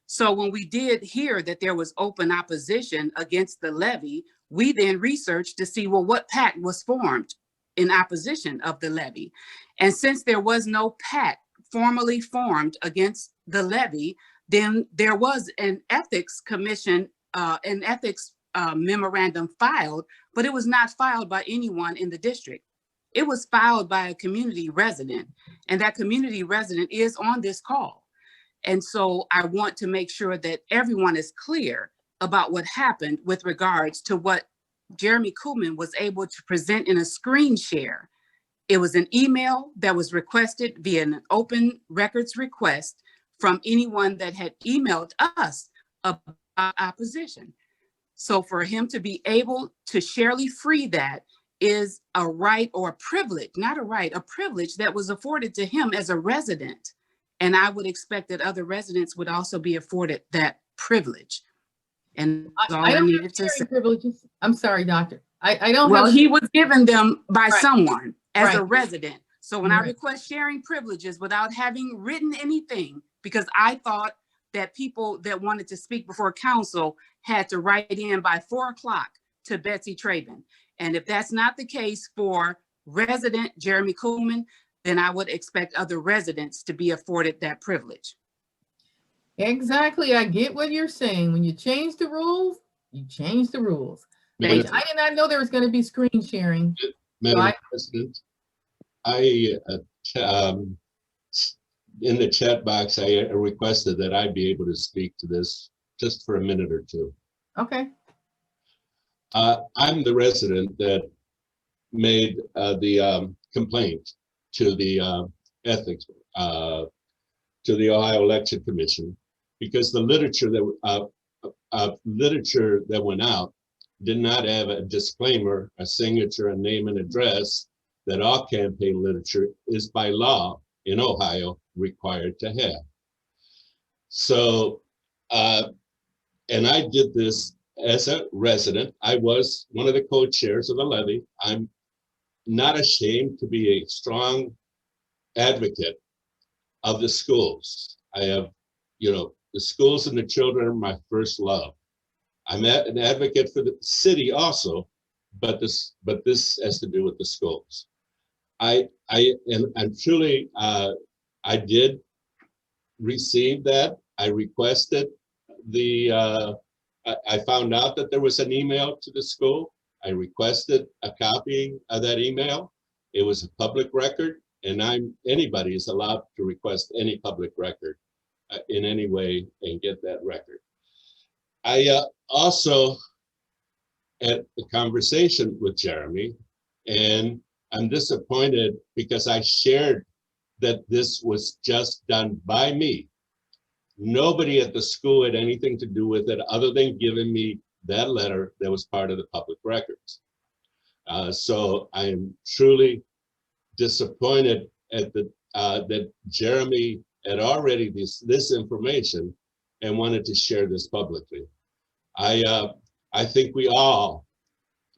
So when we did hear that there was open opposition against the levy, we then researched to see, well, what pact was formed in opposition of the levy. And since there was no pact formally formed against the levy, then there was an ethics commission, an ethics memorandum filed, but it was not filed by anyone in the district. It was filed by a community resident, and that community resident is on this call. And so I want to make sure that everyone is clear about what happened with regards to what Jeremy Kuhlman was able to present in a screen share. It was an email that was requested via an open records request from anyone that had emailed us about opposition. So for him to be able to sharely free that is a right or a privilege, not a right, a privilege that was afforded to him as a resident. And I would expect that other residents would also be afforded that privilege. And I don't have sharing privileges. I'm sorry, doctor. I don't well, have. he was given them by Right. someone as a Right. resident. So when I Right. request sharing privileges without having written anything, because I thought that people that wanted to speak before council had to write in by 4 o'clock to Betsy Traven. And if that's not the case for resident Jeremy Kuhlman, then I would expect other residents to be afforded that privilege. Exactly. I get what you're saying. When you change the rules, you change the rules. But Madam- I did not know there was going to be screen sharing. Madam President, I, in the chat box, I requested that I be able to speak to this just for a minute or two. Okay. I'm the resident that made the complaint to the ethics, to the Ohio Election Commission, because the literature that went out did not have a disclaimer, a signature, a name and address that all campaign literature is by law in Ohio required to have. So, and I did this as a resident. I was one of the co-chairs of the levy. I'm not ashamed to be a strong advocate of the schools. I have, the schools and the children are my first love. I'm an advocate for the city also, but this has to do with the schools. I truly, I did receive that. I requested I found out that there was an email to the school. I requested a copy of that email. It was a public record, and anybody is allowed to request any public record in any way and get that record. I also had a conversation with Jeremy, and I'm disappointed because I shared that this was just done by me. Nobody at the school had anything to do with it other than giving me that letter that was part of the public records. So I am truly disappointed at that Jeremy had already this information and wanted to share this publicly. I think we all,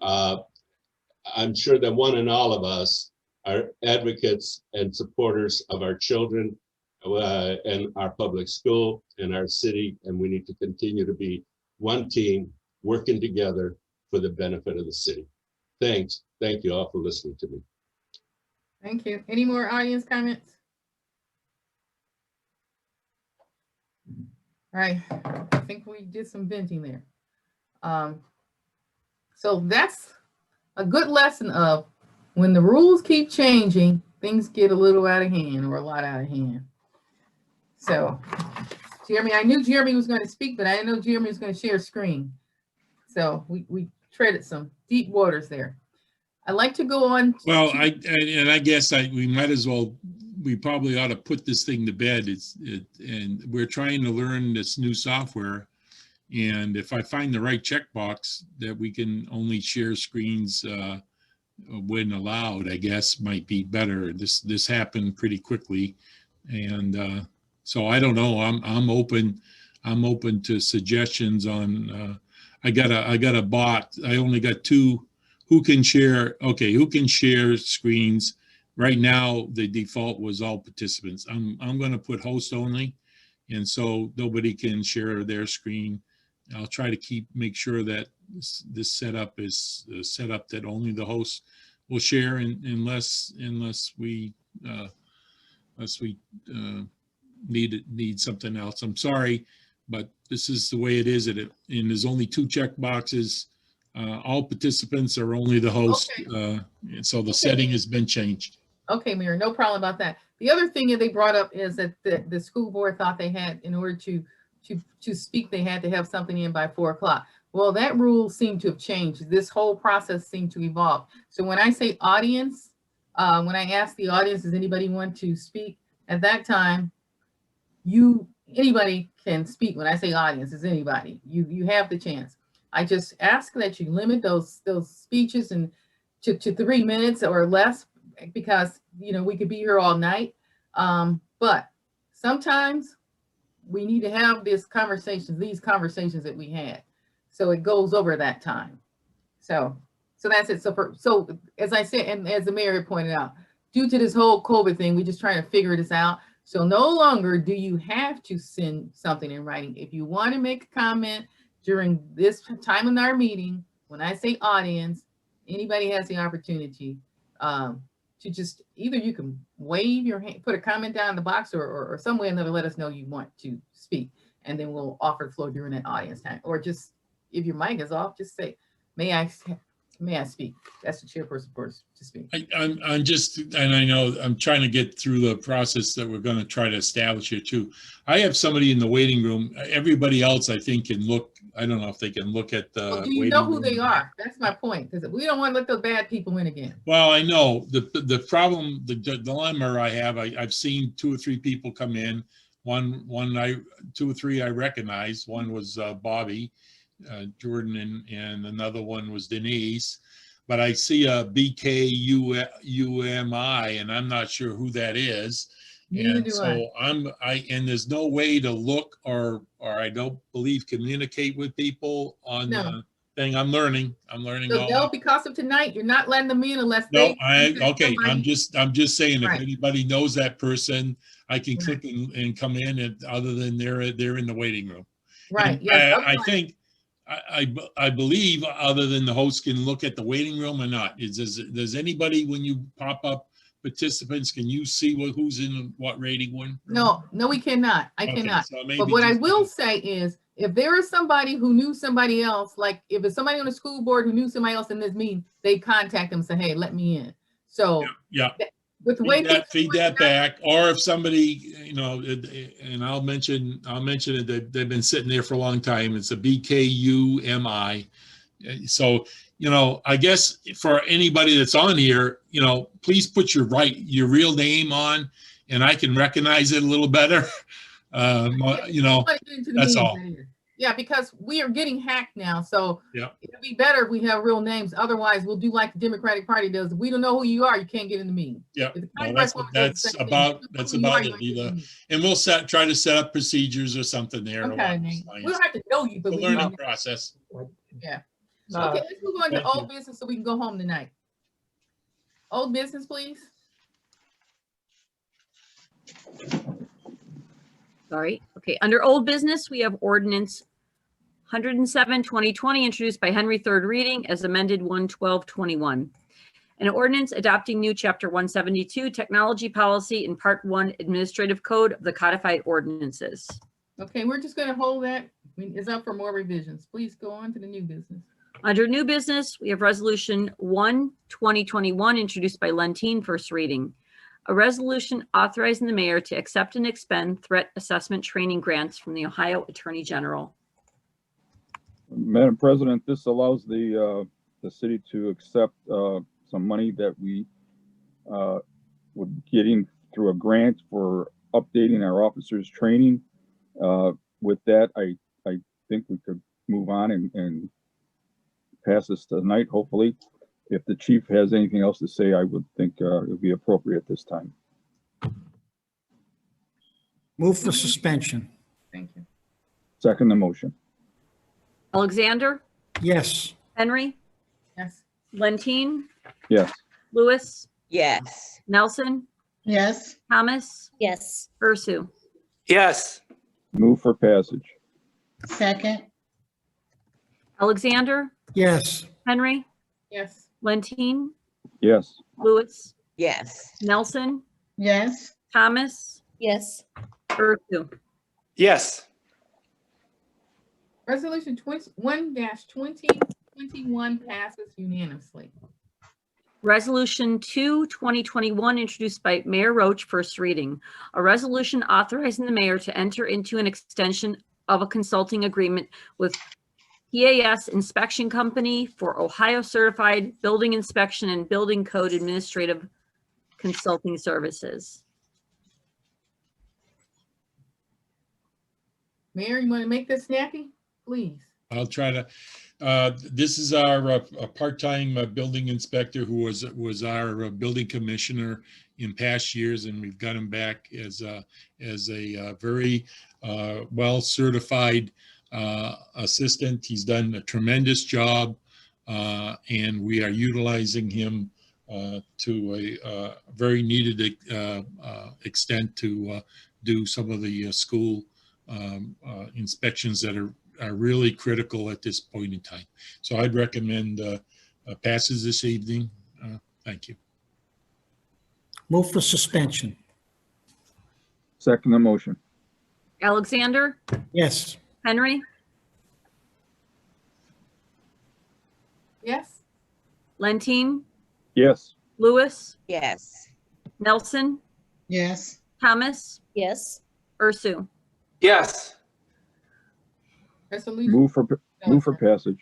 I'm sure that one and all of us are advocates and supporters of our children and our public school and our city, and we need to continue to be one team working together for the benefit of the city. Thanks. Thank you all for listening to me. Thank you. Any more audience comments? All right, I think we did some venting there. So that's a good lesson of when the rules keep changing, things get a little out of hand or a lot out of hand. So Jeremy, I knew Jeremy was going to speak, but I didn't know Jeremy was going to share a screen. So we treaded some deep waters there. I'd like to go on. Well, I guess we might as well, we probably ought to put this thing to bed. And we're trying to learn this new software. And if I find the right checkbox that we can only share screens when allowed, I guess might be better. This happened pretty quickly. And so I don't know, I'm open to suggestions on, I got a bot. I only got two who can share. Okay, who can share screens? Right now, the default was all participants. I'm going to put host only, and so nobody can share their screen. I'll try to make sure that this setup is set up that only the host will share, unless we need something else. I'm sorry, but this is the way it is. And there's only two check boxes. All participants are only the host. Okay. And so the setting has been changed. Okay, Mayor, no problem about that. The other thing that they brought up is that the school board thought they had, in order to speak, they had to have something in by 4 o'clock. Well, that rule seemed to have changed. This whole process seemed to evolve. So when I say audience, when I ask the audience, does anybody want to speak? At that time, anybody can speak. When I say audience, is anybody. You have the chance. I just ask that you limit those speeches and to 3 minutes or less, because we could be here all night. But sometimes we need to have these conversations that we had, so it goes over that time. So that's it. So as I said, and as the mayor pointed out, due to this whole COVID thing, we're just trying to figure this out. So no longer do you have to send something in writing. If you want to make a comment during this time in our meeting, when I say audience, anybody has the opportunity to just, either you can wave your hand, put a comment down in the box, or some way or another let us know you want to speak, and then we'll offer the floor during that audience time. Or just, if your mic is off, just say, may I speak? That's the chairperson first to speak. I'm just, and I know I'm trying to get through the process that we're going to try to establish here too. I have somebody in the waiting room. Everybody else, I think, can look. I don't know if they can look at the. Well, do you know who they are? That's my point, because we don't want to let the bad people in again. Well, I know the problem, the dilemma I have. I've seen 2 or 3 people come in. Two or three I recognize. One was Bobby Jordan, and another one was Denise. But I see a BKUMI, and I'm not sure who that is. Neither and do so and there's no way to look or I don't believe communicate with people on the thing. I'm learning. So no, because of tonight, you're not letting them in unless okay. I'm just saying, if anybody knows that person, I can click and come in, and other than they're in the waiting room. Right. Yes. I think I believe, other than the host can look at the waiting room or not. Does anybody, when you pop up participants, can you see who's in what rating one? No, we cannot. I cannot. So but what I will say is, if there is somebody who knew somebody else, like if it's somebody on the school board who knew somebody else in this meeting, they contact them and say, hey, let me in. So yeah. With the way feed that back, or if somebody, and I'll mention it, they've been sitting there for a long time. It's a BKUMI. So, I guess for anybody that's on here, please put your real name on, and I can recognize it a little better. That's all. Yeah, because we are getting hacked now, so Yeah. it'd be better if we have real names. Otherwise, we'll do like the Democratic Party does. If we don't know who you are, you can't get in the meeting. Yeah, If the no, Congresswoman does the same thing. that's If you know who you are, about you it, ain't getting in the Leila. meeting. And we'll try to set up procedures or something there. Okay, along Nate. those We don't lines. have to know you, but The we learning need to. process. Yeah. Uh, Okay, let's move on to thank old business so we can go home tonight. Old business, please. Sorry. Okay, under old business, we have ordinance 107, 2020, introduced by Henry, third reading, as amended 1/12/21. An ordinance adopting new chapter 172, technology policy in part 1, administrative code of the codified ordinances. Okay, we're just gonna hold that. It's up for more revisions. Please go on to the new business. Under new business, we have resolution 1/2021, introduced by Lentine, first reading. A resolution authorizing the mayor to accept and expend threat assessment training grants from the Ohio Attorney General. Madam President, this allows the city to accept some money that we were getting through a grant for updating our officers' training. With that, I think we could move on and pass this tonight, hopefully. If the chief has anything else to say, I would think it would be appropriate this time. Move for suspension. Thank you. Second the motion. Alexander, Yes. Henry, Yes. Lentine, Yes. Lewis, Yes. Nelson, Yes. Thomas, Yes. Ursu. Yes. Move for passage. Second. Alexander, Yes. Henry, Yes. Lentine, Yes. Lewis, Yes. Nelson, Yes. Thomas, Yes. Ursu. Yes. Resolution 1-2021 passes unanimously. Resolution 2/2021, introduced by Mayor Roach, first reading. A resolution authorizing the mayor to enter into an extension of a consulting agreement with PAS Inspection Company for Ohio Certified Building Inspection and Building Code Administrative Consulting Services. Mayor, you want to make this snappy? Please. I'll try to, this is our part-time building inspector who was our building commissioner in past years, and we've got him back as a very well-certified assistant. He's done a tremendous job, and we are utilizing him to a very needed extent to do some of the school inspections that are really critical at this point in time. So I'd recommend passes this evening. Thank you. Move for suspension. Second the motion. Alexander, Yes. Henry, Yes. Lentine, Yes. Lewis, Yes. Nelson, Yes. Thomas, Yes. Ursu. Yes. Resolution. Move for passage.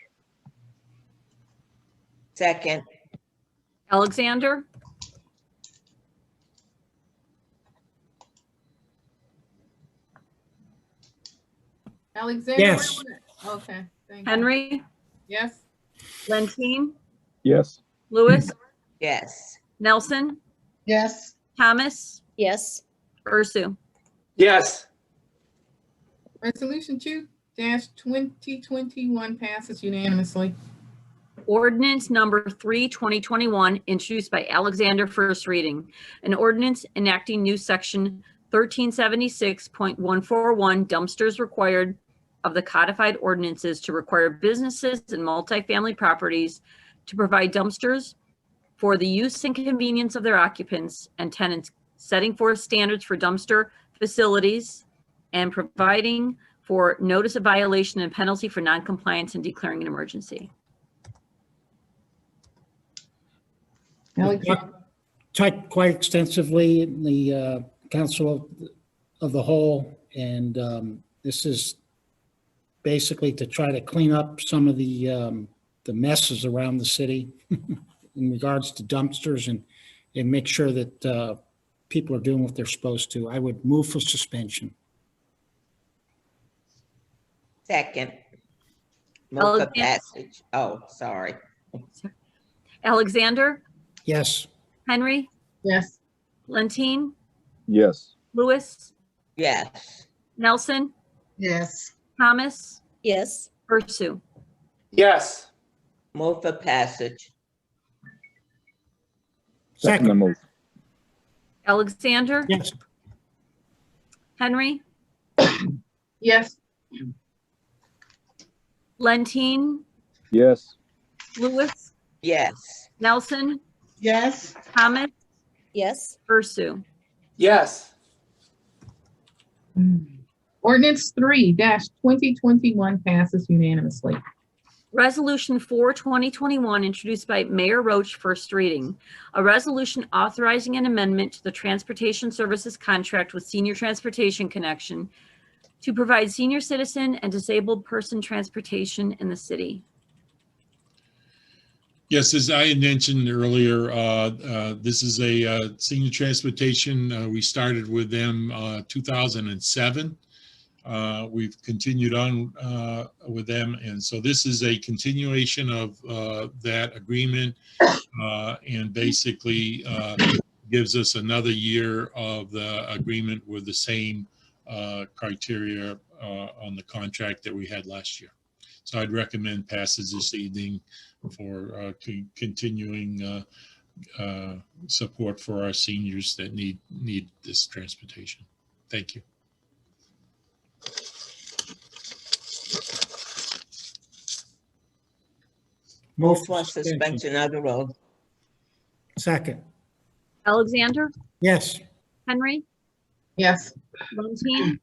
Second. Alexander, Alexander. Yes. Okay. Thank you. Henry, Yes. Lentine, Yes. Lewis, Yes. Nelson, Yes. Thomas, Yes. Ursu. Yes. Resolution 2-2021 passes unanimously. Ordinance number 3/2021, introduced by Alexander, first reading. An ordinance enacting new section 1376.141 dumpsters required of the codified ordinances to require businesses and multifamily properties to provide dumpsters for the use and convenience of their occupants and tenants, setting forth standards for dumpster facilities and providing for notice of violation and penalty for noncompliance and declaring an emergency. Talked quite extensively in the Council of the Whole, and this is basically to try to clean up some of the messes around the city in regards to dumpsters and make sure that people are doing what they're supposed to. I would move for suspension. Second. Move for Alexander? passage. Oh, sorry. Alexander, Yes. Henry, Yes. Lentine, Yes. Lewis, Yes. Nelson, Yes. Thomas, Yes. Ursu. Yes. Move for passage. Second the Second. motion. Alexander, Yes. Henry, Yes. Lentine, Yes. Lewis, Yes. Nelson, Yes. Thomas, Yes. Ursu. Yes. Ordinance 3-2021 passes unanimously. Resolution 4/2021, introduced by Mayor Roach, first reading. A resolution authorizing an amendment to the Transportation Services Contract with Senior Transportation Connection to provide senior citizen and disabled person transportation in the city. Yes, as I had mentioned earlier, this is a senior transportation. We started with them 2007. We've continued on with them. And so this is a continuation of that agreement and basically gives us another year of the agreement with the same criteria on the contract that we had last year. So I'd recommend passage this evening for continuing support for our seniors that need this transportation. Thank you. Move for suspension of the rules. Second. Alexander, Yes. Henry, Yes. Lentine,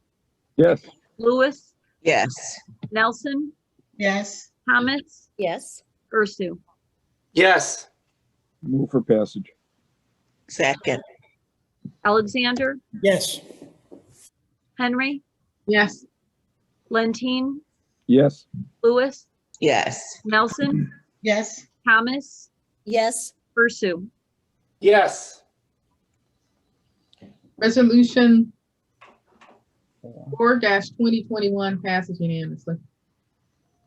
Yes. Lewis, Yes. Nelson, Yes. Thomas, Yes. Ursu. Yes. Move for passage. Second. Alexander, Yes. Henry, Yes. Lentine, Yes. Lewis, Yes. Nelson, Yes. Thomas, Yes. Ursu. Yes. Resolution 4-2021 passes unanimously.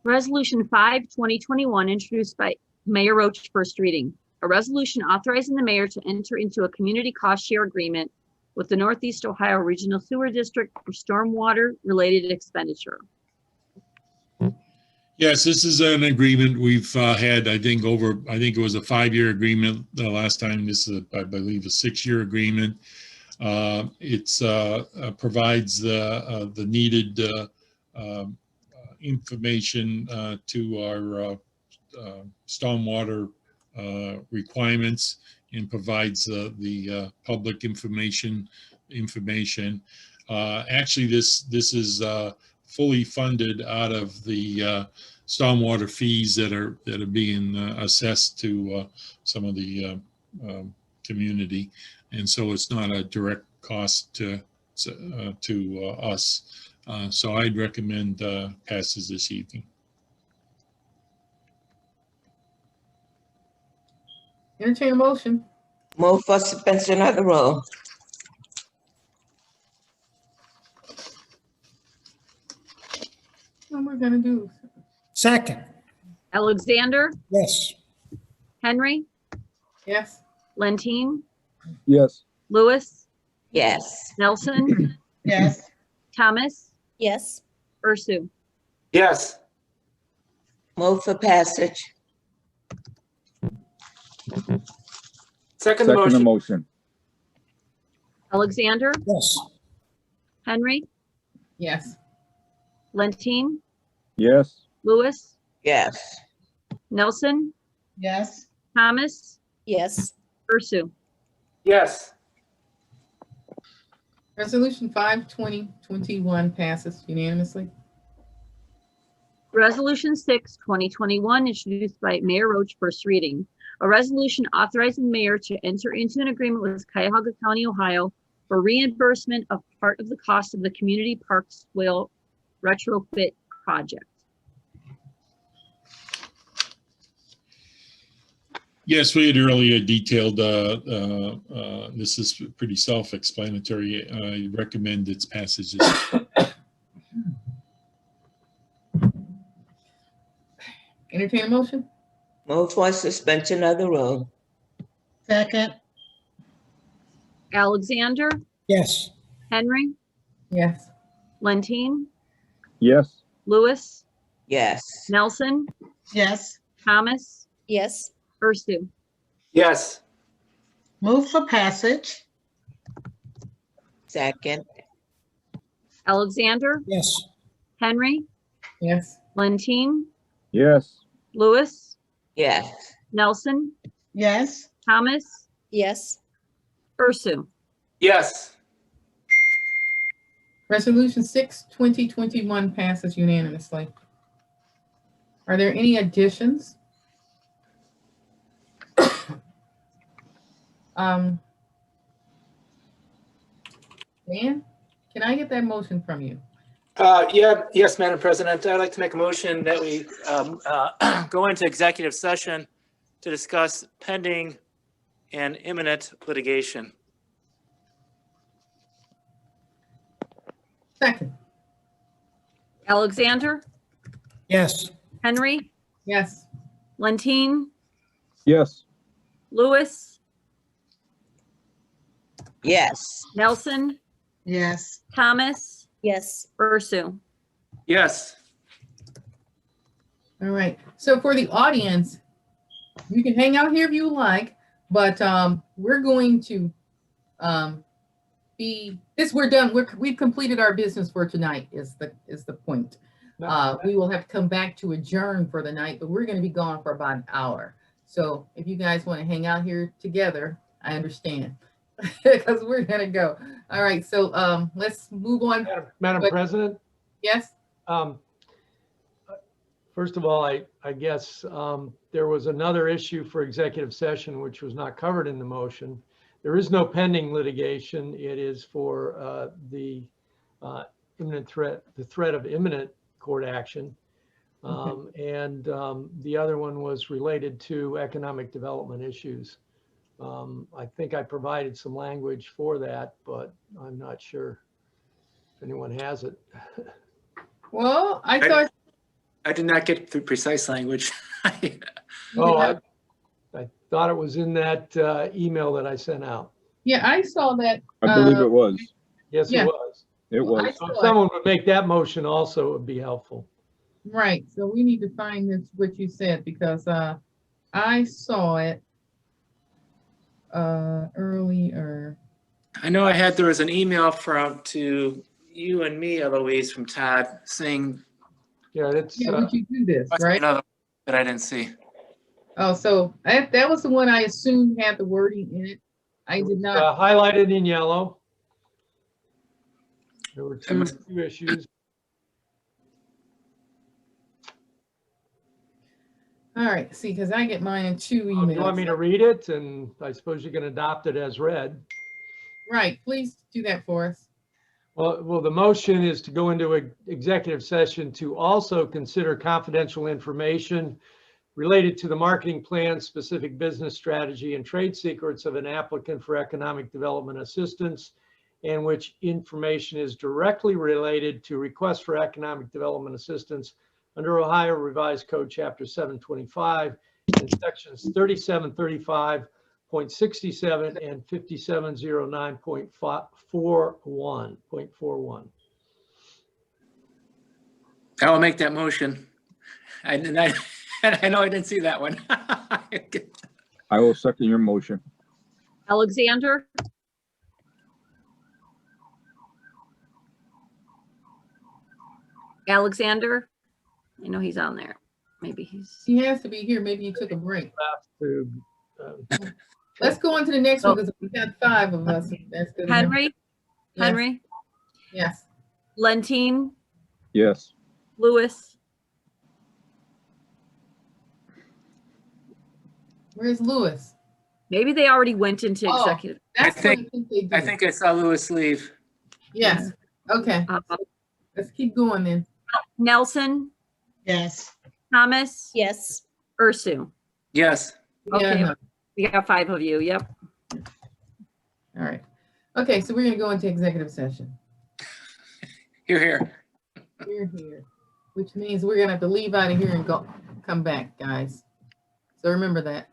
Resolution 5/2021, introduced by Mayor Roach, first reading. A resolution authorizing the mayor to enter into a community cost share agreement with the Northeast Ohio Regional Sewer District for stormwater related expenditure. Yes, this is an agreement we've had, I think it was a 5-year agreement the last time. This is, I believe, a 6-year agreement. It's provides the needed information to our stormwater requirements and provides the public information. Actually, this is fully funded out of the stormwater fees that are being assessed to some of the community, and so it's not a direct cost to us. So I'd recommend passes this evening. Entertain a motion. Move for suspension of the rule. What we're gonna do? Second. Alexander, Yes. Henry, Yes. Lentine, Yes. Lewis, Yes. Nelson, Yes. Thomas, Yes. Ursu. Yes. Move for passage. Second the Second the motion. motion. Alexander, Yes. Henry, Yes. Lentine, Yes. Lewis, Yes. Nelson, Yes. Thomas, Yes. Ursu. Yes. Resolution 5-2021 passes unanimously. Resolution 6/2021, introduced by Mayor Roach, first reading. A resolution authorizing the mayor to enter into an agreement with Cuyahoga County, Ohio for reimbursement of part of the cost of the community park swale retrofit project. Yes, we had earlier detailed, this is pretty self-explanatory. I recommend its passage. Entertain a motion? Move for suspension of the rule. Second, Alexander, Yes. Henry, Yes. Lentine, Yes. Lewis, Yes. Nelson, yes. Thomas, Yes. Ursu. Yes. Move for passage. Second. Alexander, Yes. Henry, Yes. Lentine, Yes. Lewis, Yes. Nelson, Yes. Thomas, Yes. Ursu. Yes. Resolution 6, 2021 passes unanimously. Are there any additions? Dan, can I get that motion from you? Yes, Madam President, I'd like to make a motion that we go into executive session to discuss pending and imminent litigation. Second. Alexander, Yes. Henry, Yes. Lentine, Yes. Lewis, Yes. Nelson, Yes. Thomas, Yes. Ursu. Yes. All right. So for the audience, you can hang out here if you like, but we're going to we're done. We've completed our business for tonight is the point. We will have to come back to adjourn for the night, but we're going to be gone for about an hour. So if you guys want to hang out here together, I understand because we're going to go. All right. So let's move on. Madam President? Yes. First of all, I guess there was another issue for executive session, which was not covered in the motion. There is no pending litigation. It is for the imminent threat, the threat of imminent court action. And the other one was related to economic development issues. I think I provided some language for that, but I'm not sure if anyone has it. Well, I thought I did not get the precise language. Oh, I thought it was in that email that I sent out. Yeah, I saw that. I believe it was. Yes, Yeah. it was. It was. So if someone would make that motion also, it would be helpful. Right. So we need to find this what you said because I saw it earlier. I know there was an email to you and me, Eloise, from Todd saying. Yeah, that's. Yeah, would you do this, right? Another that I didn't see. Oh, so that was the one I assumed had the wording in it. I did not. Highlighted in yellow. There were two issues. All right, see, because I get mine in two emails. You want me to read it? And I suppose you can adopt it as read. Right, please do that for us. Well, the motion is to go into an executive session to also consider confidential information related to the marketing plan, specific business strategy, and trade secrets of an applicant for economic development assistance, and which information is directly related to requests for economic development assistance under Ohio Revised Code Chapter 725 and sections 3735.67 and 5709.41. I will make that motion. I know I didn't see that one. I will second your motion. Alexander, Alexander, I know he's on there. Maybe he has to be here. Maybe he took a break. To, let's go on to the next one because we got 5 of us. That's good. Henry, Yes. Henry, Yes. Lentine, Yes. Lewis, Where's Lewis? maybe they already went into Oh, executive. That's what I think they did. I think I saw Lewis leave. Yes. Okay. Let's keep going then. Nelson, Yes. Thomas, Yes. Ursu. Yes. Okay, Yeah, we got 5 of you. Yep. all right. Okay, so we're gonna go into executive session. You're here. We're here, which means we're gonna have to leave out of here and go come back, guys. So remember that.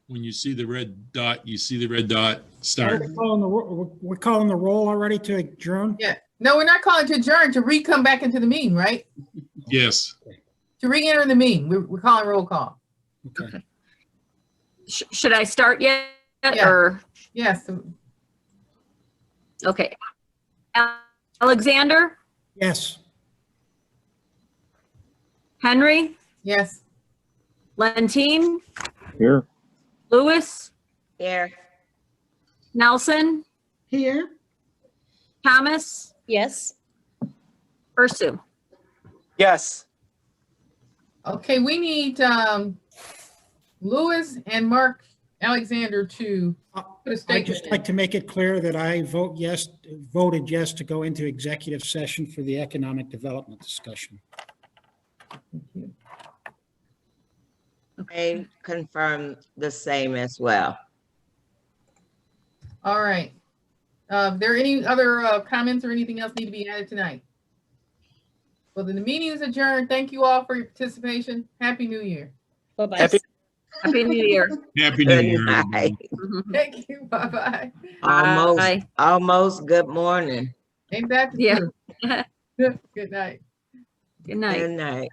When you see the red dot, you see the red dot start. We're calling the roll already to adjourn? Yeah. No, we're not calling to adjourn, to come back into the meeting, right? Yes. To re-enter the meeting. We're calling roll call. Okay. Should I start yet? Yeah. Or, Yes. okay. Alexander, Yes. Henry, Yes. Lentine, Here. Lewis, There. Nelson, Here. Thomas, Yes. Ursu. Yes. Okay, we need Lewis and Mark Alexander to put a I'd statement just in. like to make it clear that I voted yes to go into executive session for the economic development discussion. They confirm the same as well. All right. There any other comments or anything else need to be added tonight? Well, then the meeting is adjourned. Thank you all for your participation. Happy New Year. Bye-bye. Happy New Year. Happy New Good Year. night. everybody. Thank you. Bye-bye. Almost good morning. Ain't that the Yeah. truth? Good night. Good night. Good night.